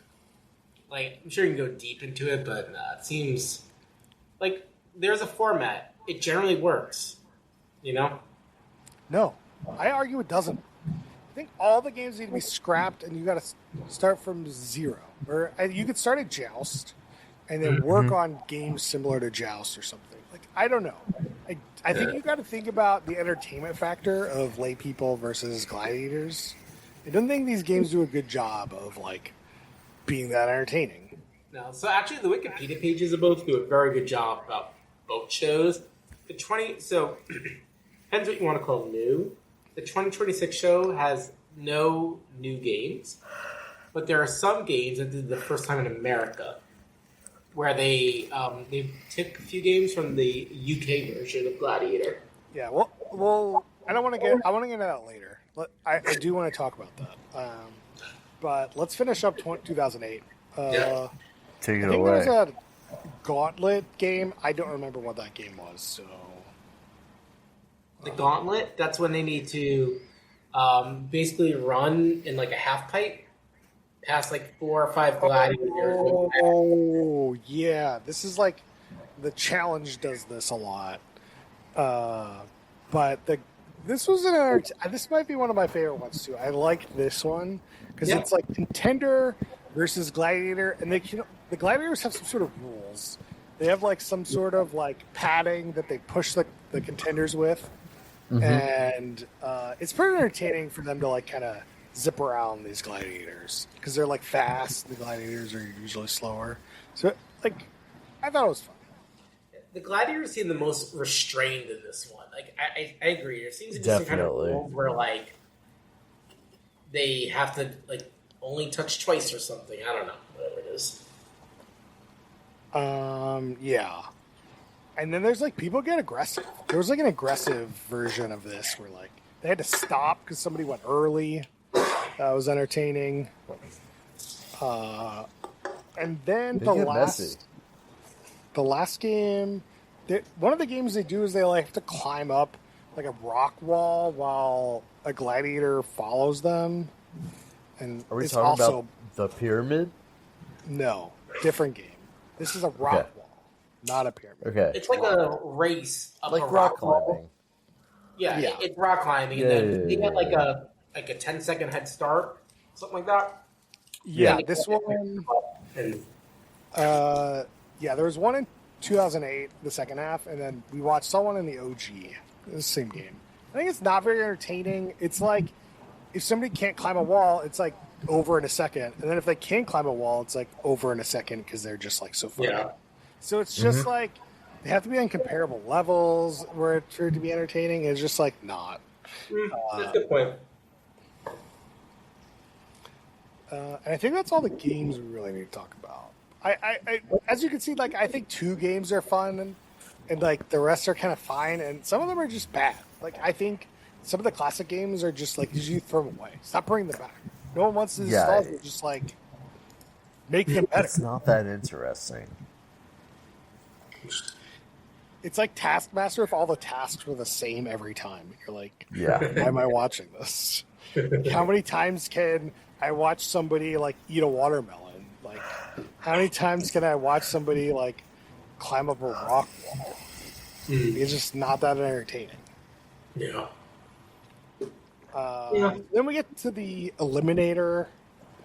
Like, I'm sure you can go deep into it, but it seems like there's a format. It generally works, you know? No, I argue it doesn't. I think all the games need to be scrapped, and you got to start from zero. Or you could start at Joust, and then work on games similar to Joust or something. Like, I don't know. I think you got to think about the entertainment factor of lay people versus gladiators. I don't think these games do a good job of like being that entertaining. No, so actually, the Wikipedia pages of both do a very good job about both shows. So depends what you want to call new. The 2026 show has no new games, but there are some games that did the first time in America, where they took a few games from the UK version of Gladiator. Yeah, well, I want to get into that later. I do want to talk about that. But let's finish up 2008. Take it I think away. there's a Gauntlet game. I don't remember what that game was. So The Gauntlet, that's when they need to basically run in like a half pipe past like 4 or 5 gladiators. Oh, yeah. This is like the challenge does this a lot. But this was this might be one of my favorite ones too. I like this one because it's like contender versus gladiator, and the gladiators have some sort of rules. They have like some sort of like padding that they push the contenders with, and it's pretty entertaining for them to like kind of zip around these gladiators because they're like fast. The gladiators are usually slower, so like I thought it was fun. The gladiators seem the most restrained in this one. Like I agree. There seems to be some kind of rules where like they have to like only touch twice or something. I don't know, whatever it is. Yeah. And then there's like people get aggressive. There was like an aggressive version of this where like they had to stop because somebody went early. That was entertaining. And then the last game, one of the games they do is they like have to climb up like a rock wall while a gladiator follows them. And Are we it's talking also about the pyramid? no different game. This is a rock wall, not a pyramid. Okay, It's like a race up like a rock wall. climbing. Yeah, Yeah. It's rock climbing, and then they get like a 10-second head start, something like that. Yeah, this one. And There was one in 2008, the second half, and then we saw one in the OG. It was the same game. I think it's not very entertaining. It's like if somebody can't climb a wall, it's like over in a second, and then if they can climb a wall, it's like over in a second because they're just like so far. Yeah. So it's just like they have to be on comparable levels for it to be entertaining. It's just like not. That's a good point. And I think that's all the games we really need to talk about. I as you can see, like I think 2 games are fun, and like the rest are kind of fine, and some of them are just bad. Like I think some of the classic games are just like you throw them away. Stop bringing them back. No one wants to install them. Just like make them better. It's not that interesting. It's like Taskmaster if all the tasks were the same every time. You're like, Yeah. why am I watching this? How many times can I watch somebody like eat a watermelon? Like, how many times can I watch somebody like climb up a rock wall? It's just not that entertaining. Yeah. Then we get to the Eliminator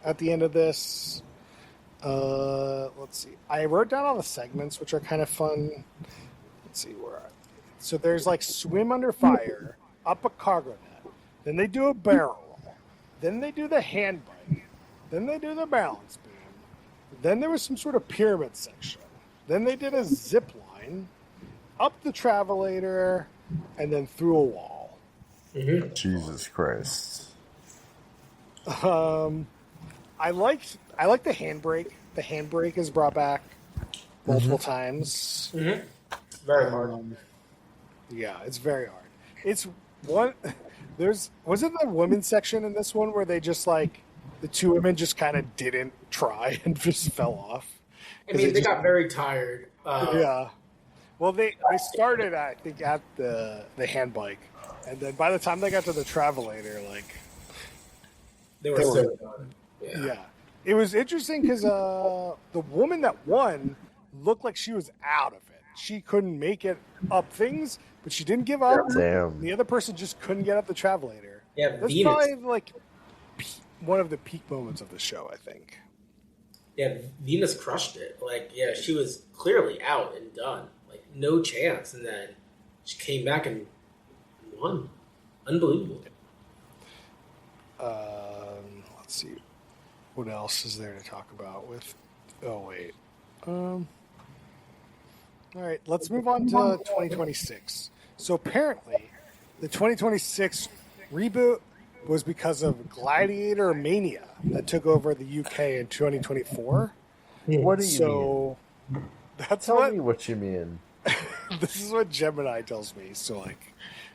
at the end of this. Let's see. I wrote down all the segments, which are kind of fun. Let's see where. So there's like swim under fire, up a cargo net. Then they do a barrel roll. Then they do the hand bike. Then they do the balance beam. Then there was some sort of pyramid section. Then they did a zip line, up the travelator, and then through a wall. Jesus Christ. I like the handbrake. The handbrake is brought back multiple times. Very hard. Yeah, it's very hard. It's one. Was it the women's section in this one where they just like the two women just kind of didn't try and just fell off. I mean, they got very tired. Yeah. Well, they started, I think, at the hand bike, and then by the time they got to the Travelator, like they were so done. Yeah. It was interesting because the woman that won looked like she was out of it. She couldn't make it up things, but she didn't give up. Damn. The other person just couldn't get up the Travelator. Yeah, That's Venus. probably like one of the peak moments of the show, I think. Yeah, Venus crushed it. Like, yeah, she was clearly out and done. Like, no chance. And then she came back and won. Unbelievable. Let's see. What else is there to talk about with... Oh, wait. All right, let's move on to 2026. So apparently, the 2026 reboot was because of Gladiator Mania that took over the UK in 2024. What do you mean? That's Tell me what you mean. This is what Gemini tells me. So like,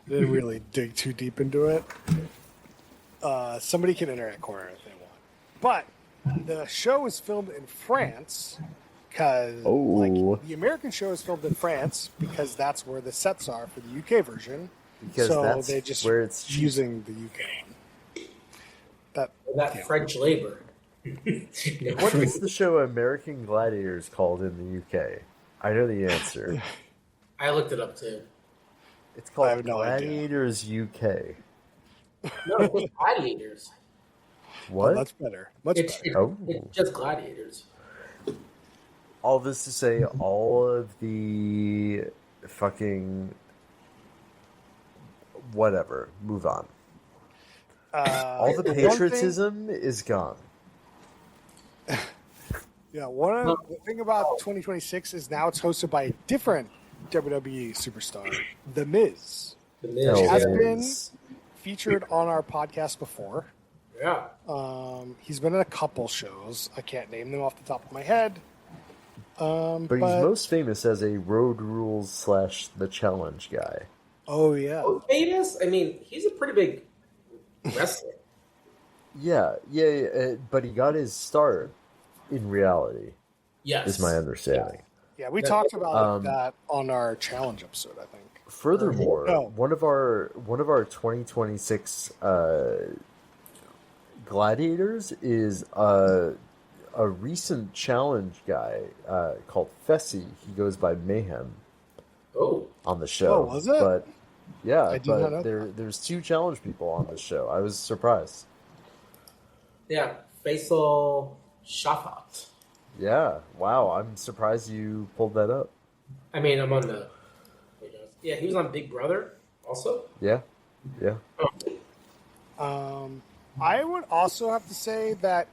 I didn't really dig too deep into it. Somebody can enter at corner if they want. But the show is filmed in France because like, the American show is filmed in France because that's where the sets are for the UK version. Because so that's they just where it's using the UK one. That French labor. What is the show American Gladiators called in the UK? I know the answer. I looked it up too. It's called I have no Gladiators UK. No, it's just Gladiators. What? Oh, that's better. Much better. It's just Gladiators. All this to say, all of the fucking whatever. Move on. All the patriotism is gone. Yeah, the thing about 2026 is now it's hosted by a different WWE superstar, The Miz. The Which Miz. has been featured on our podcast before. Yeah. He's been in a couple shows. I can't name them off the top of my head. But he's most famous as a Road Rules / The Challenge guy. Oh, yeah. Famous? I mean, he's a pretty big wrestler. Yeah, but he got his start in reality. Yes. Is my understanding. Yeah, we talked about that on our challenge episode, I think. Furthermore, one of our 2026 gladiators is a recent challenge guy called Fessy. He goes by Mayhem. On the show. Oh, was it? But yeah, I did not know there's two challenge people on the show. I was surprised. Yeah, Faisal Shafat. Yeah, wow. I'm surprised you pulled that up. I mean, I'm on the... Yeah, he was on Big Brother also. Yeah. I would also have to say that,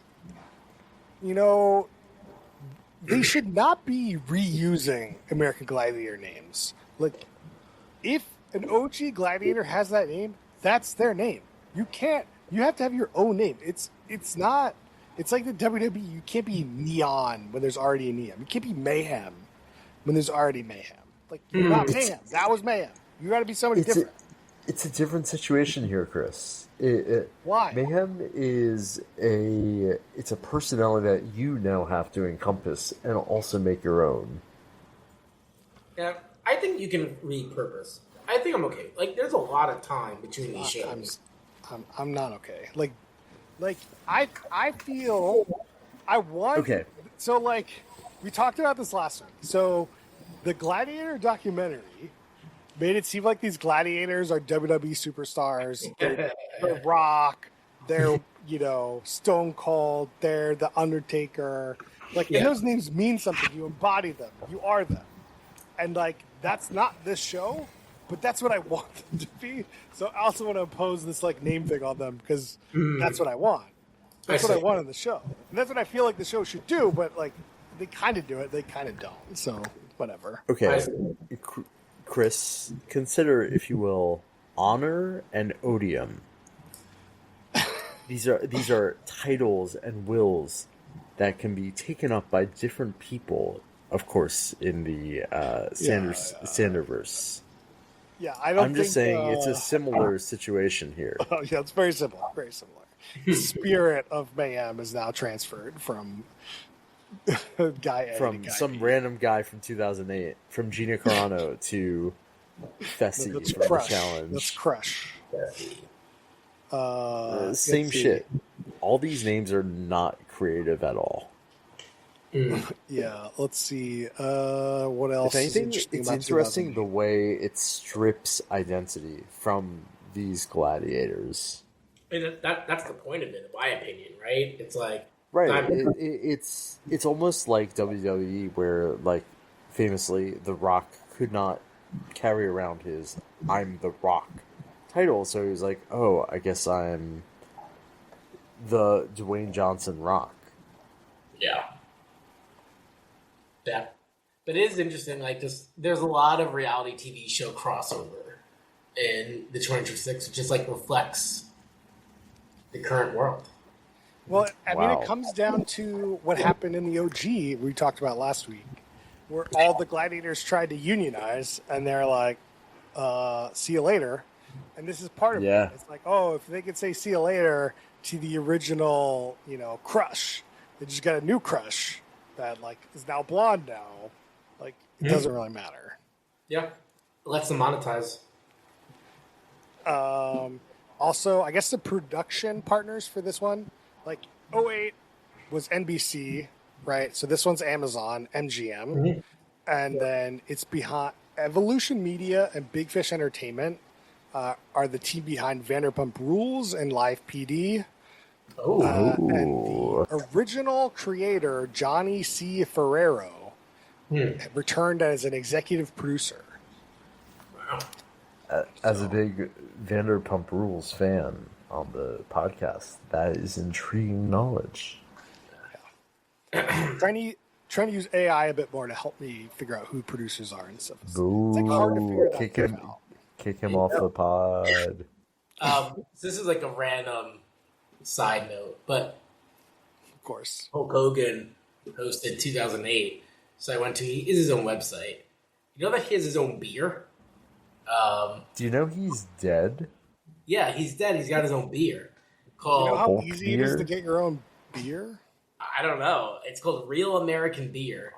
they should not be reusing American Gladiator names. Like, if an OG Gladiator has that name, that's their name. You have to have your own name. It's not, it's like the WWE. You can't be Neon when there's already a Neon. You can't be Mayhem when there's already Mayhem. Like, you're not Mayhem. That was Mayhem. You got to be somebody different. It's a different situation here, Chris. Why? Mayhem is it's a personality that you now have to encompass and also make your own. Yeah, I think you can repurpose. I think I'm okay. Like, there's a lot of time between these shows. I'm not okay. Like I feel I want. Okay. So like we talked about this last week. So the Gladiator documentary made it seem like these gladiators are WWE superstars. They're The Rock. They're Stone Cold. They're the Undertaker. Like, and those names mean something. You embody them. You are them. And like that's not this show, but that's what I want them to be. So I also want to impose this like name thing on them because that's what I want. That's what I want in the show, and that's what I feel like the show should do. But like they kind of do it, they kind of don't. So whatever. Okay, Chris, consider, if you will, honor and odium. These are titles and wills that can be taken up by different people. Of course, in the Sanderverse. Yeah, I don't. I'm just saying it's a similar situation here. Oh, yeah, it's very similar. Very similar. spirit of mayhem is now transferred from guy A From to guy some B. random guy from 2008, from Gina Carano to Fessy Let's from the crush. challenge. Let's crush. Same let's see. shit. All these names are not creative at all. Yeah, let's see. What else? If anything, is interesting it's about interesting the 2008? way it strips identity from these gladiators. And that's the point of it, in my opinion, right? It's like Right. It's almost like WWE, where like famously, The Rock could not carry around his "I'm The Rock" title, so he was like, "Oh, I guess I'm the Dwayne Johnson Rock." Yeah. But it is interesting, like, just there's a lot of reality TV show crossover in the 2026, which just, like, reflects the current world. Well, I mean, Wow. it comes down to what happened in the OG we talked about last week, where all the gladiators tried to unionize, and they're like, see you later. And this is part of Yeah. it. It's like, oh, if they could say see you later to the original, crush, they just got a new crush that, like, is now blonde now. Like, it doesn't really matter. Yeah. It lets them monetize. Also, I guess the production partners for this one, like, '08 was NBC, right? So this one's Amazon, MGM. And then it's behind Evolution Media and Big Fish Entertainment are the team behind Vanderpump Rules and Live PD. And the original creator, Johnny C. Ferrero, returned as an executive producer. Wow. As a big Vanderpump Rules fan on the podcast, that is intriguing knowledge. Trying to use AI a bit more to help me figure out who producers are and stuff. Boo! It's like hard to figure that Kick stuff him, out. kick him off the pod. So this is like a random side note, but Of course. Hulk Hogan hosted 2008. So I went to, he is his own website. You know that he has his own beer? Do you know he's dead? Yeah, he's dead. He's got his own beer You called, know how Hulk easy it is beer? to get your own beer? I don't know. It's called Real American Beer.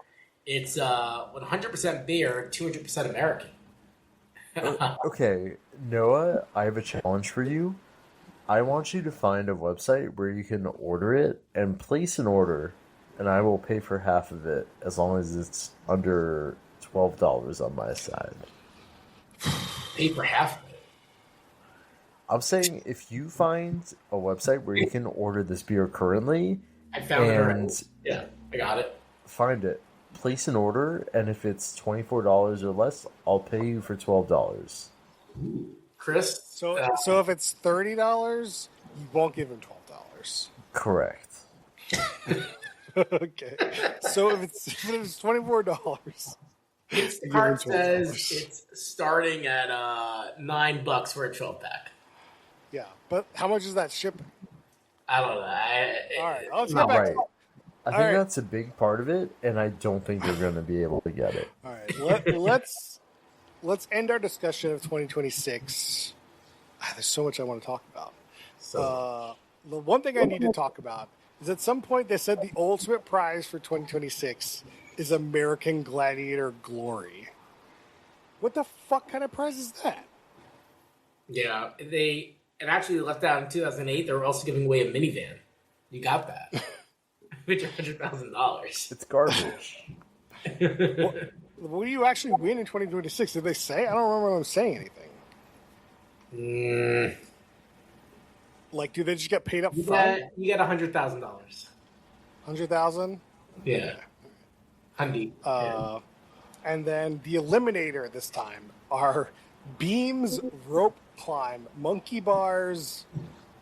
It's 100% beer, 200% American. Okay, Noah, I have a challenge for you. I want you to find a website where you can order it and place an order, and I will pay for half of it as long as it's under $12 on my side. Pay for half of it. I'm saying if you find a website where you can order this beer currently, I found it already. and Yeah, I got it. find it, place an order, and if it's $24 or less, I'll pay you for $12. Chris? So if it's $30, you won't give him $12. Correct. Okay. So if it's $24, Instacart says it's starting at $9 for a 12-pack. yeah. But how much is that shipping? I don't know. All right, let's Not get back right. to I think All right. that's a big part of it, and I don't think you're going to be able to get it. All right, let's end our discussion of 2026. There's so much I want to talk about. So, The one thing I need to talk about is at some point they said the ultimate prize for 2026 is American Gladiator Glory. What the fuck kind of prize is that? yeah, it actually left out in 2008. They were also giving away a minivan. You got that. Which $100,000. It's garbage. What do you actually win in 2026? Did they say? I don't remember them saying anything. Like, do they just get paid up front? You get $100,000. 100,000? Yeah. $100,000. And then the eliminator this time are beams, rope climb, monkey bars,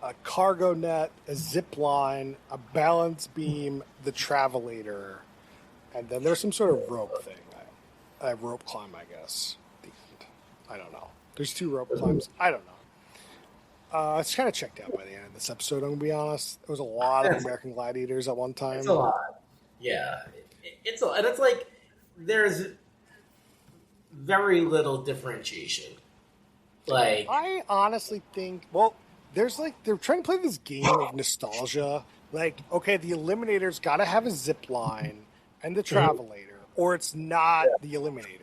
a cargo net, a zip line, a balance beam, the travelator, and then there's some sort of rope thing. A rope climb, I guess. I don't know. There's 2 rope climbs. I don't know. It's kind of checked out by the end of this episode, I'm going to be honest. There was a lot of American Gladiators at one time. It's a lot. Yeah. And it's like, there's very little differentiation. Like, I honestly think, well, there's like they're trying to play this game of nostalgia. Like, okay, the Eliminator's got to have a zip line and the Travelator, or it's not the Eliminator.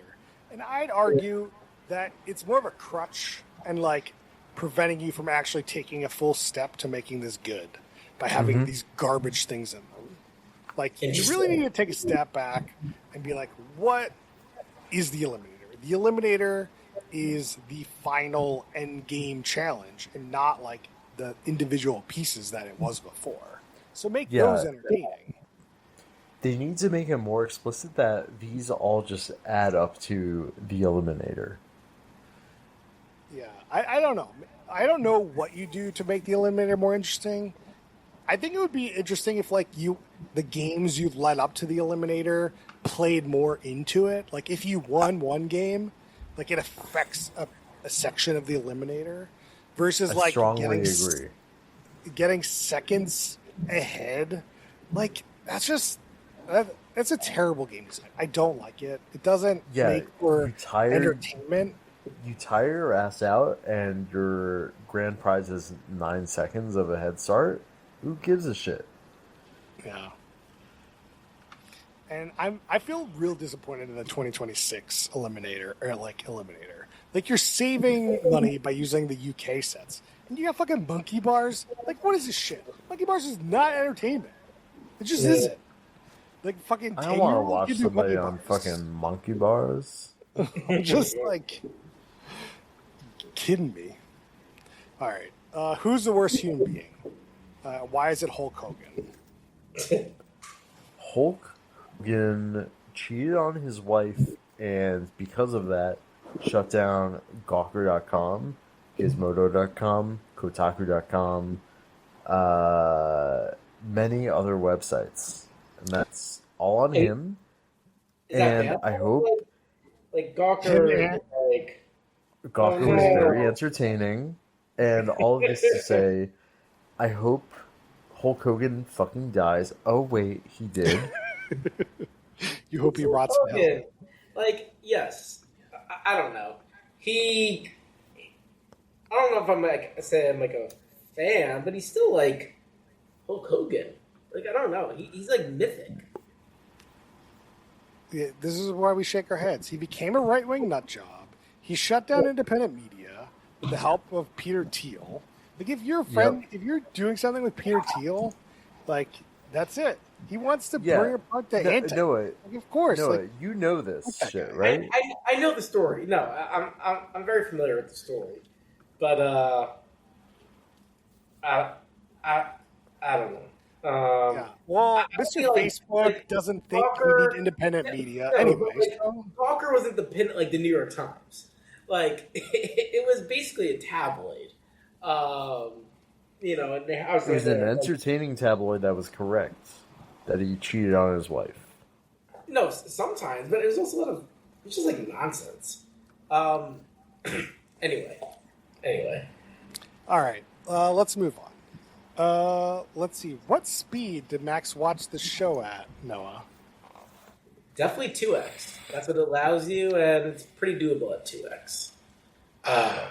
And I'd argue that it's more of a crutch and like preventing you from actually taking a full step to making this good by having these garbage things in them. Like, you really need to take a step back and be like, what is the Eliminator? The Eliminator is the final end game challenge and not like the individual pieces that it was before. So make those entertaining. They need to make it more explicit that these all just add up to the Eliminator. Yeah, I don't know. I don't know what you do to make the Eliminator more interesting. I think it would be interesting if like the games you've led up to the Eliminator played more into it. Like if you won one game, like it affects a section of the Eliminator versus I like strongly agree. Getting seconds ahead. Like that's a terrible game design. I don't like it. It doesn't make for entertainment. You tire your ass out and your grand prize is 9 seconds of a head start. Who gives a shit? Yeah. And I feel real disappointed in the 2026 Eliminator. Like you're saving money by using the UK sets. And you got fucking monkey bars? Like what is this shit? Monkey bars is not entertainment. It just isn't. Like fucking I don't want to watch somebody on fucking monkey bars. Just like kidding me. All right. Who's the worst human being? Why is it Hulk Hogan? Hulk Hogan cheated on his wife and because of that shut down Gawker.com, Gizmodo.com, Kotaku.com, many other websites. And that's all on him. And I hope like Gawker Gawker was very entertaining. And all of this to say, I hope Hulk Hogan fucking dies. Oh wait, he did. You hope he rots in hell. Like, yes. I don't know. I don't know if I'm like a fan, but he's still like Hulk Hogan. Like, I don't know. He's like mythic. Yeah, this is why we shake our heads. He became a right-wing nut job. He shut down independent media with the help of Peter Thiel. Like, if you're a friend, if you're doing something with Peter Thiel, like, that's it. He wants to bring apart the anti. Noah, like, of course. Noah, like, you know this shit, right? I know the story. No, I'm very familiar with the story. But, I don't know. Well, Mr. Facebook doesn't think we need independent media anyway. Gawker wasn't the New York Times. Like, it was basically a tabloid. And it was an entertaining tabloid that was correct. That he cheated on his wife. No, sometimes, but it was also it was just like nonsense. Anyway. All right, let's move on. Let's see. What speed did Max watch the show at, Noah? Definitely 2x. That's what it allows you, and it's pretty doable at 2x. I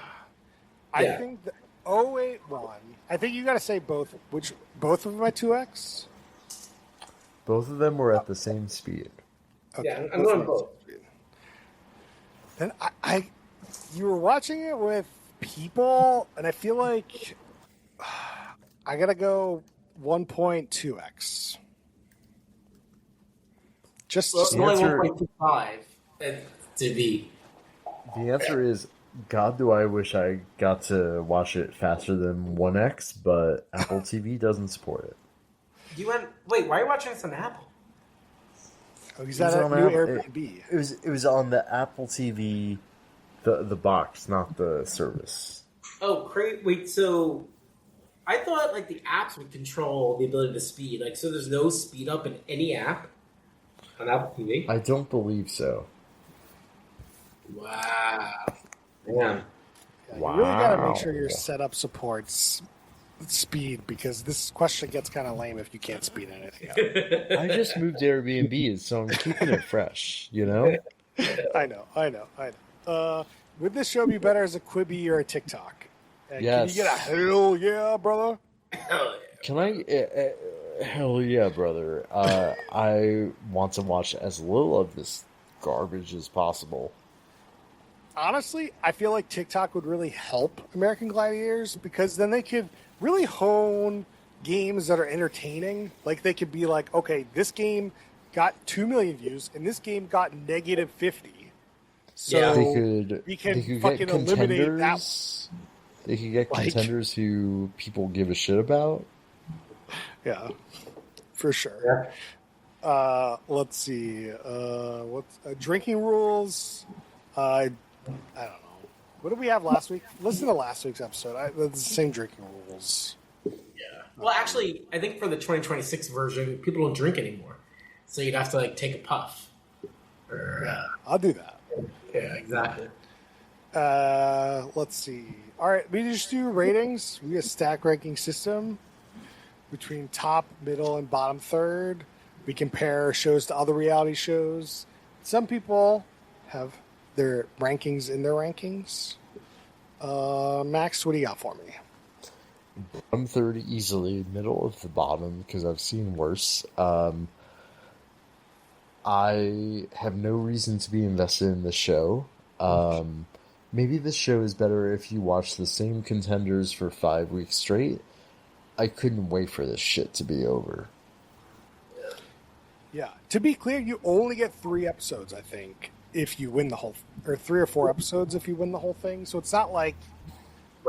think the 081. I think you got to say both. Both of them at 2x? Both of them were at the same speed. Okay, yeah, I'm going both. Then you were watching it with people, and I feel like I gotta go 1.2x. Just only 1.25 to be. The answer is, God, do I wish I got to watch it faster than 1x, but Apple TV doesn't support it. Wait, why are you watching this on Apple? Oh, he's at a new Airbnb. It was on the Apple TV, the box, not the service. Oh, great! Wait, so I thought like the apps would control the ability to speed. Like, so there's no speed up in any app on Apple TV. I don't believe so. Wow. Yeah. You really gotta make sure your setup supports speed, because this question gets kind of lame if you can't speed anything up. I just moved to Airbnb, so I'm keeping it fresh, you know? I know. Would this show be better as a Quibi or a TikTok? And Yes. Can you get a hell yeah, brother? Hell yeah. Can I? Hell yeah, brother. I want to watch as little of this garbage as possible. Honestly, I feel like TikTok would really help American Gladiators because then they could really hone games that are entertaining. Like they could be like, okay, this game got 2 million views and this game got negative 50. So Yeah. we can fucking eliminate that. They could get Like- contenders who people give a shit about. Yeah, for sure. Let's see. What's drinking rules? I don't know. What did we have last week? Listen to last week's episode. It's the same drinking rules. Yeah. Well, actually, I think for the 2026 version, people don't drink anymore, so you'd have to like take a puff. Yeah, I'll do that. Yeah, exactly. Let's see. All right, we just do ratings. We have a stack ranking system between top, middle, and bottom third. We compare shows to other reality shows. Some people have their rankings in their rankings. Max, what do you got for me? I'm third easily, middle of the bottom because I've seen worse. I have no reason to be invested in the show. Maybe this show is better if you watch the same contenders for 5 weeks straight. I couldn't wait for this shit to be over. Yeah. To be clear, you only get 3 episodes, I think, if you win the whole, or 3 or 4 episodes if you win the whole thing. So it's not like,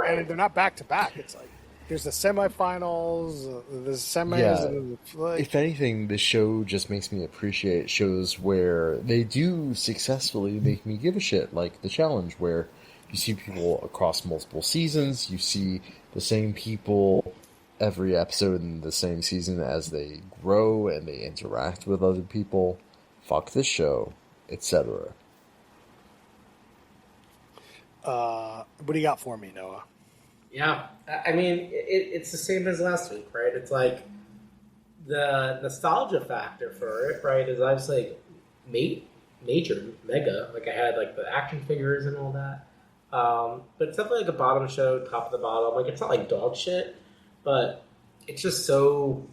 and they're not back to back. It's like there's the semifinals, the semis. Yeah. And If anything, the show just makes me appreciate shows where they do successfully make me give a shit, like The Challenge, where you see people across multiple seasons, you see the same people every episode in the same season as they grow and they interact with other people. Fuck this show, etc. What do you got for me, Noah? Yeah, I mean, it's the same as last week, right? It's like the nostalgia factor for it, right? Is obviously like mega. Like I had like the action figures and all that, but it's definitely like a bottom show, top of the bottom. Like it's not like dog shit, but it's just so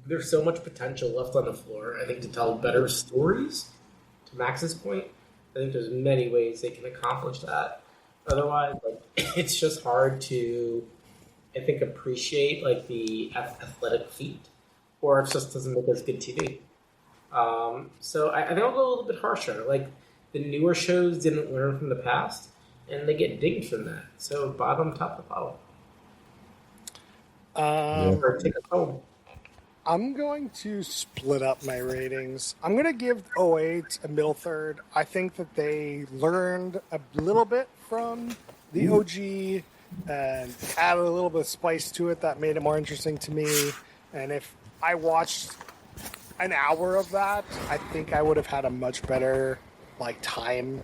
there's so much potential left on the floor. I think to tell better stories. To Max's point, I think there's many ways they can accomplish that. Otherwise, like it's just hard to, I think, appreciate like the athletic feat, or it just doesn't make as good TV. So I think I'll go a little bit harsher. Like the newer shows didn't learn from the past, and they get dinged from that. So bottom, top, to bottom. Or take us home. I'm going to split up my ratings. I'm going to give 08 a middle third. I think that they learned a little bit from the OG and added a little bit of spice to it that made it more interesting to me. And if I watched an hour of that, I think I would have had a much better time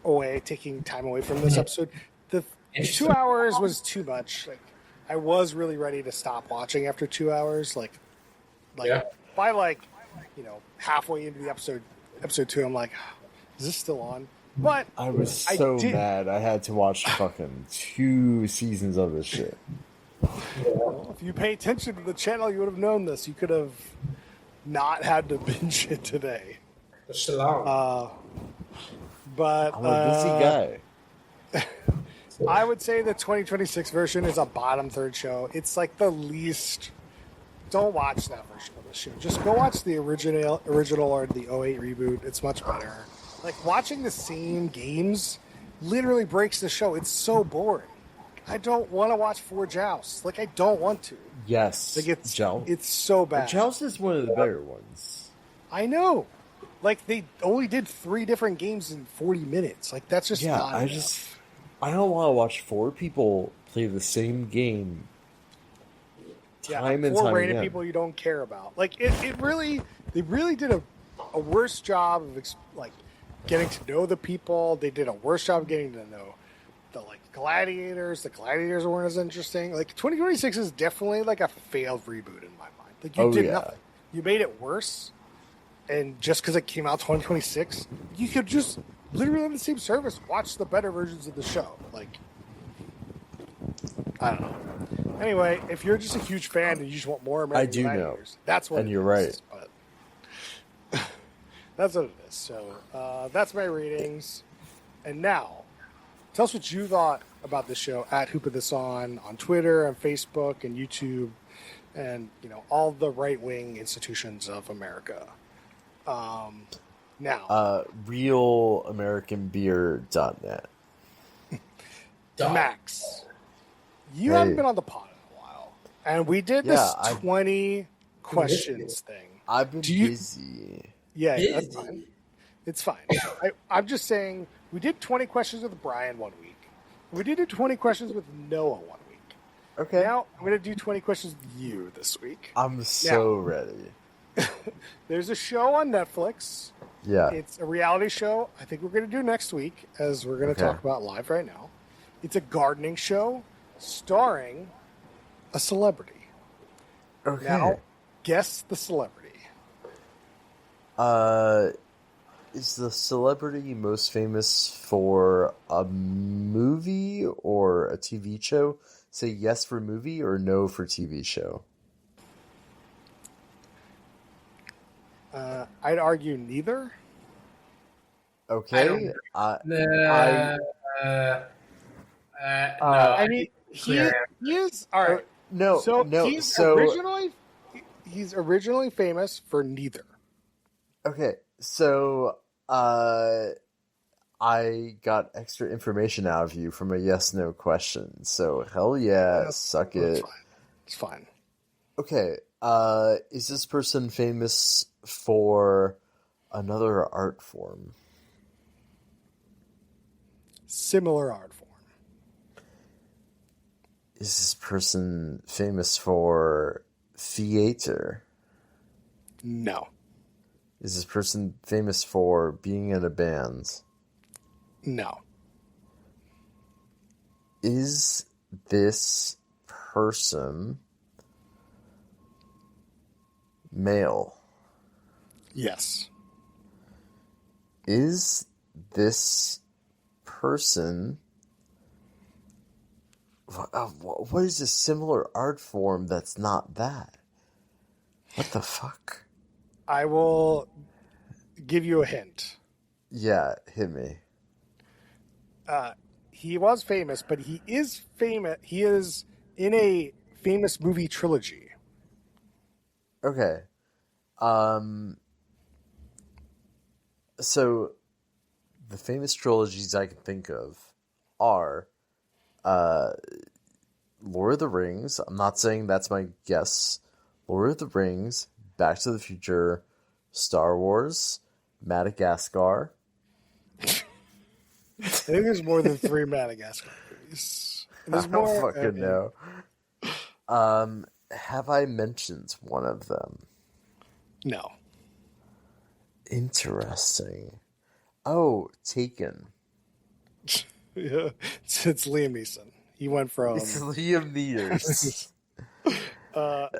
away, taking time away from this episode. The 2 hours was too much. I was really ready to stop watching after 2 hours. By halfway into the episode 2, I'm like, is this still on? But I was so mad I had to watch fucking 2 seasons of this shit. Well, if you pay attention to the channel, you would have known this. You could have not had to binge it today. Shalom. But I'm a busy guy. I would say the 2026 version is a bottom third show. It's like the least. Don't watch that version of the show. Just go watch the original or the 08 reboot. It's much better. Like watching the same games literally breaks the show. It's so boring. I don't want to watch 4 Jousts. I don't want to. Yes. It's so bad. Joust is one of the better ones. I know. They only did 3 different games in 40 minutes. That's just not enough. I don't want to watch 4 people play the same game time and time 4 random again. people you don't care about. They really did a worse job of getting to know the people. They did a worse job of getting to know the Gladiators. The Gladiators weren't as interesting. 2026 is definitely a failed reboot in my mind. You did nothing. You made it worse, and just because it came out 2026, you could just literally on the same service watch the better versions of the show. I don't know. Anyway, if you're just a huge fan and you just want more American I do know. Gladiators, that's what And it you're is. right. But that's what it is. So that's my ratings. And now, tell us what you thought about this show at Who Put This on Twitter and Facebook and YouTube and, all the right-wing institutions of America. Now. RealAmericanBeer.net. Max, you haven't been on the pod in a while. And we did this 20 questions thing. I've been busy. Yeah, that's fine. It's fine. I'm just saying, we did 20 questions with Brian one week. We did 20 questions with Noah one week. Okay. Now, I'm going to do 20 questions with you this week. I'm so ready. There's a show on Netflix. Yeah. It's a reality show I think we're going to do next week, as we're going to talk about live right now. It's a gardening show starring a celebrity. Okay. Now, guess the celebrity. Is the celebrity most famous for a movie or a TV show? Say yes for movie or no for TV show. I'd argue neither. Okay. No. I mean, he is all right. No, So no. he's originally famous for neither. Okay, so I got extra information out of you from a yes/no question. So hell yeah, suck it. It's fine. Okay, is this person famous for another art form? Similar art form. Is this person famous for theater? No. Is this person famous for being in a band? No. Is this person male? Yes. Is this person... What is a similar art form that's not that? What the fuck? I will give you a hint. Yeah, hit me. He was famous, but he is famous. He is in a famous movie trilogy. Okay. So the famous trilogies I can think of are Lord of the Rings. I'm not saying that's my guess. Lord of the Rings, Back to the Future, Star Wars, Madagascar. I think there's more than 3 Madagascar movies. There's more. I don't fucking know. Have I mentioned one of them? No. Interesting. Oh, Taken. Yeah, it's Liam Neeson. He went from It's Liam Neeson.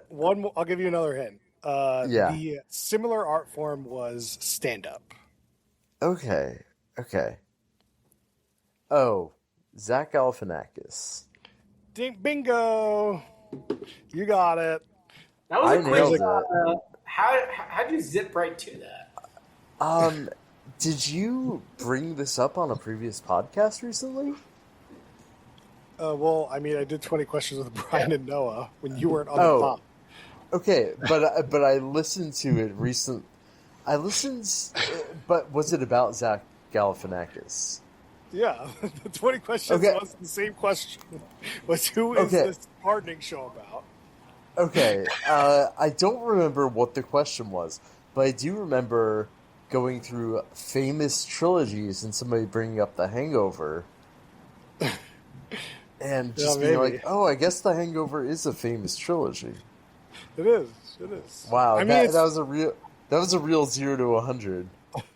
one. I'll give you another hint. Yeah. The similar art form was stand-up. Okay. Oh, Zach Galifianakis. Bingo! You got it. That was a nailed quick. it. How'd you zip right to that? Did you bring this up on a previous podcast recently? Well, I mean, I did 20 questions with Brian and Noah when you weren't on the pod. Okay, but I listened to it recent. I listened, but was it about Zach Galifianakis? Yeah, the 20 questions was the same question. Was who is this gardening show about? Okay, I don't remember what the question was, but I do remember going through famous trilogies and somebody bringing up The Hangover. And just being like, oh, I guess The Hangover is a famous trilogy. It is. Wow, I mean, that was a real 0 to 100.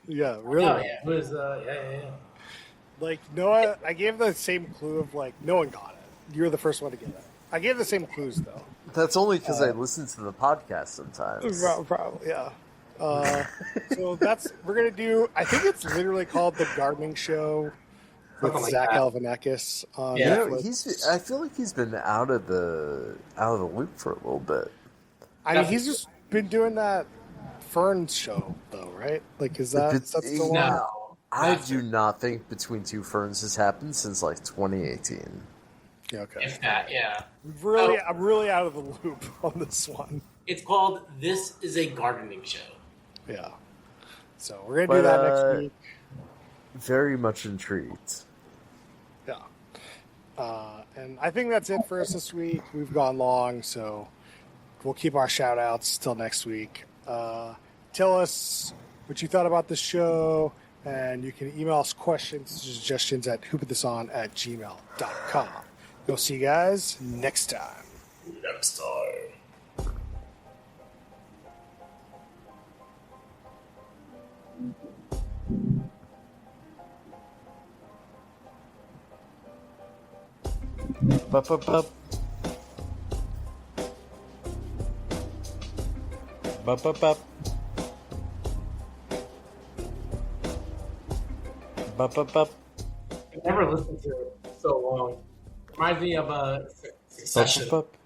Yeah, really. Oh, yeah. It was, yeah. Like, Noah, I gave the same clue of, like, no one got it. You were the first one to get it. I gave the same clues, though. That's only because I listen to the podcast sometimes. Probably, yeah. So we're going to do, I think it's literally called The Gardening Show, with Something like Zach that. Galifianakis on Yeah. Netflix. I feel like he's been out of the loop for a little bit. I mean, he's just been doing that Ferns show, though, right? Like, is that still on? No. I do not think Between Two Ferns has happened since like 2018. Yeah, okay. If that, yeah. I'm really out of the loop on this one. It's called This is a Gardening Show. Yeah. So we're gonna do that next week. Very much intrigued. Yeah. And I think that's it for us this week. We've gone long, so we'll keep our shout outs till next week. Tell us what you thought about the show, and you can email us questions, suggestions at whoputthison@gmail.com. We'll see you guys next time. Next time. Bup, bup, bup. Bup, bup, bup. Bup, bup, bup. I've never listened to it so long. Reminds me of a Bup, Succession. bup, bup.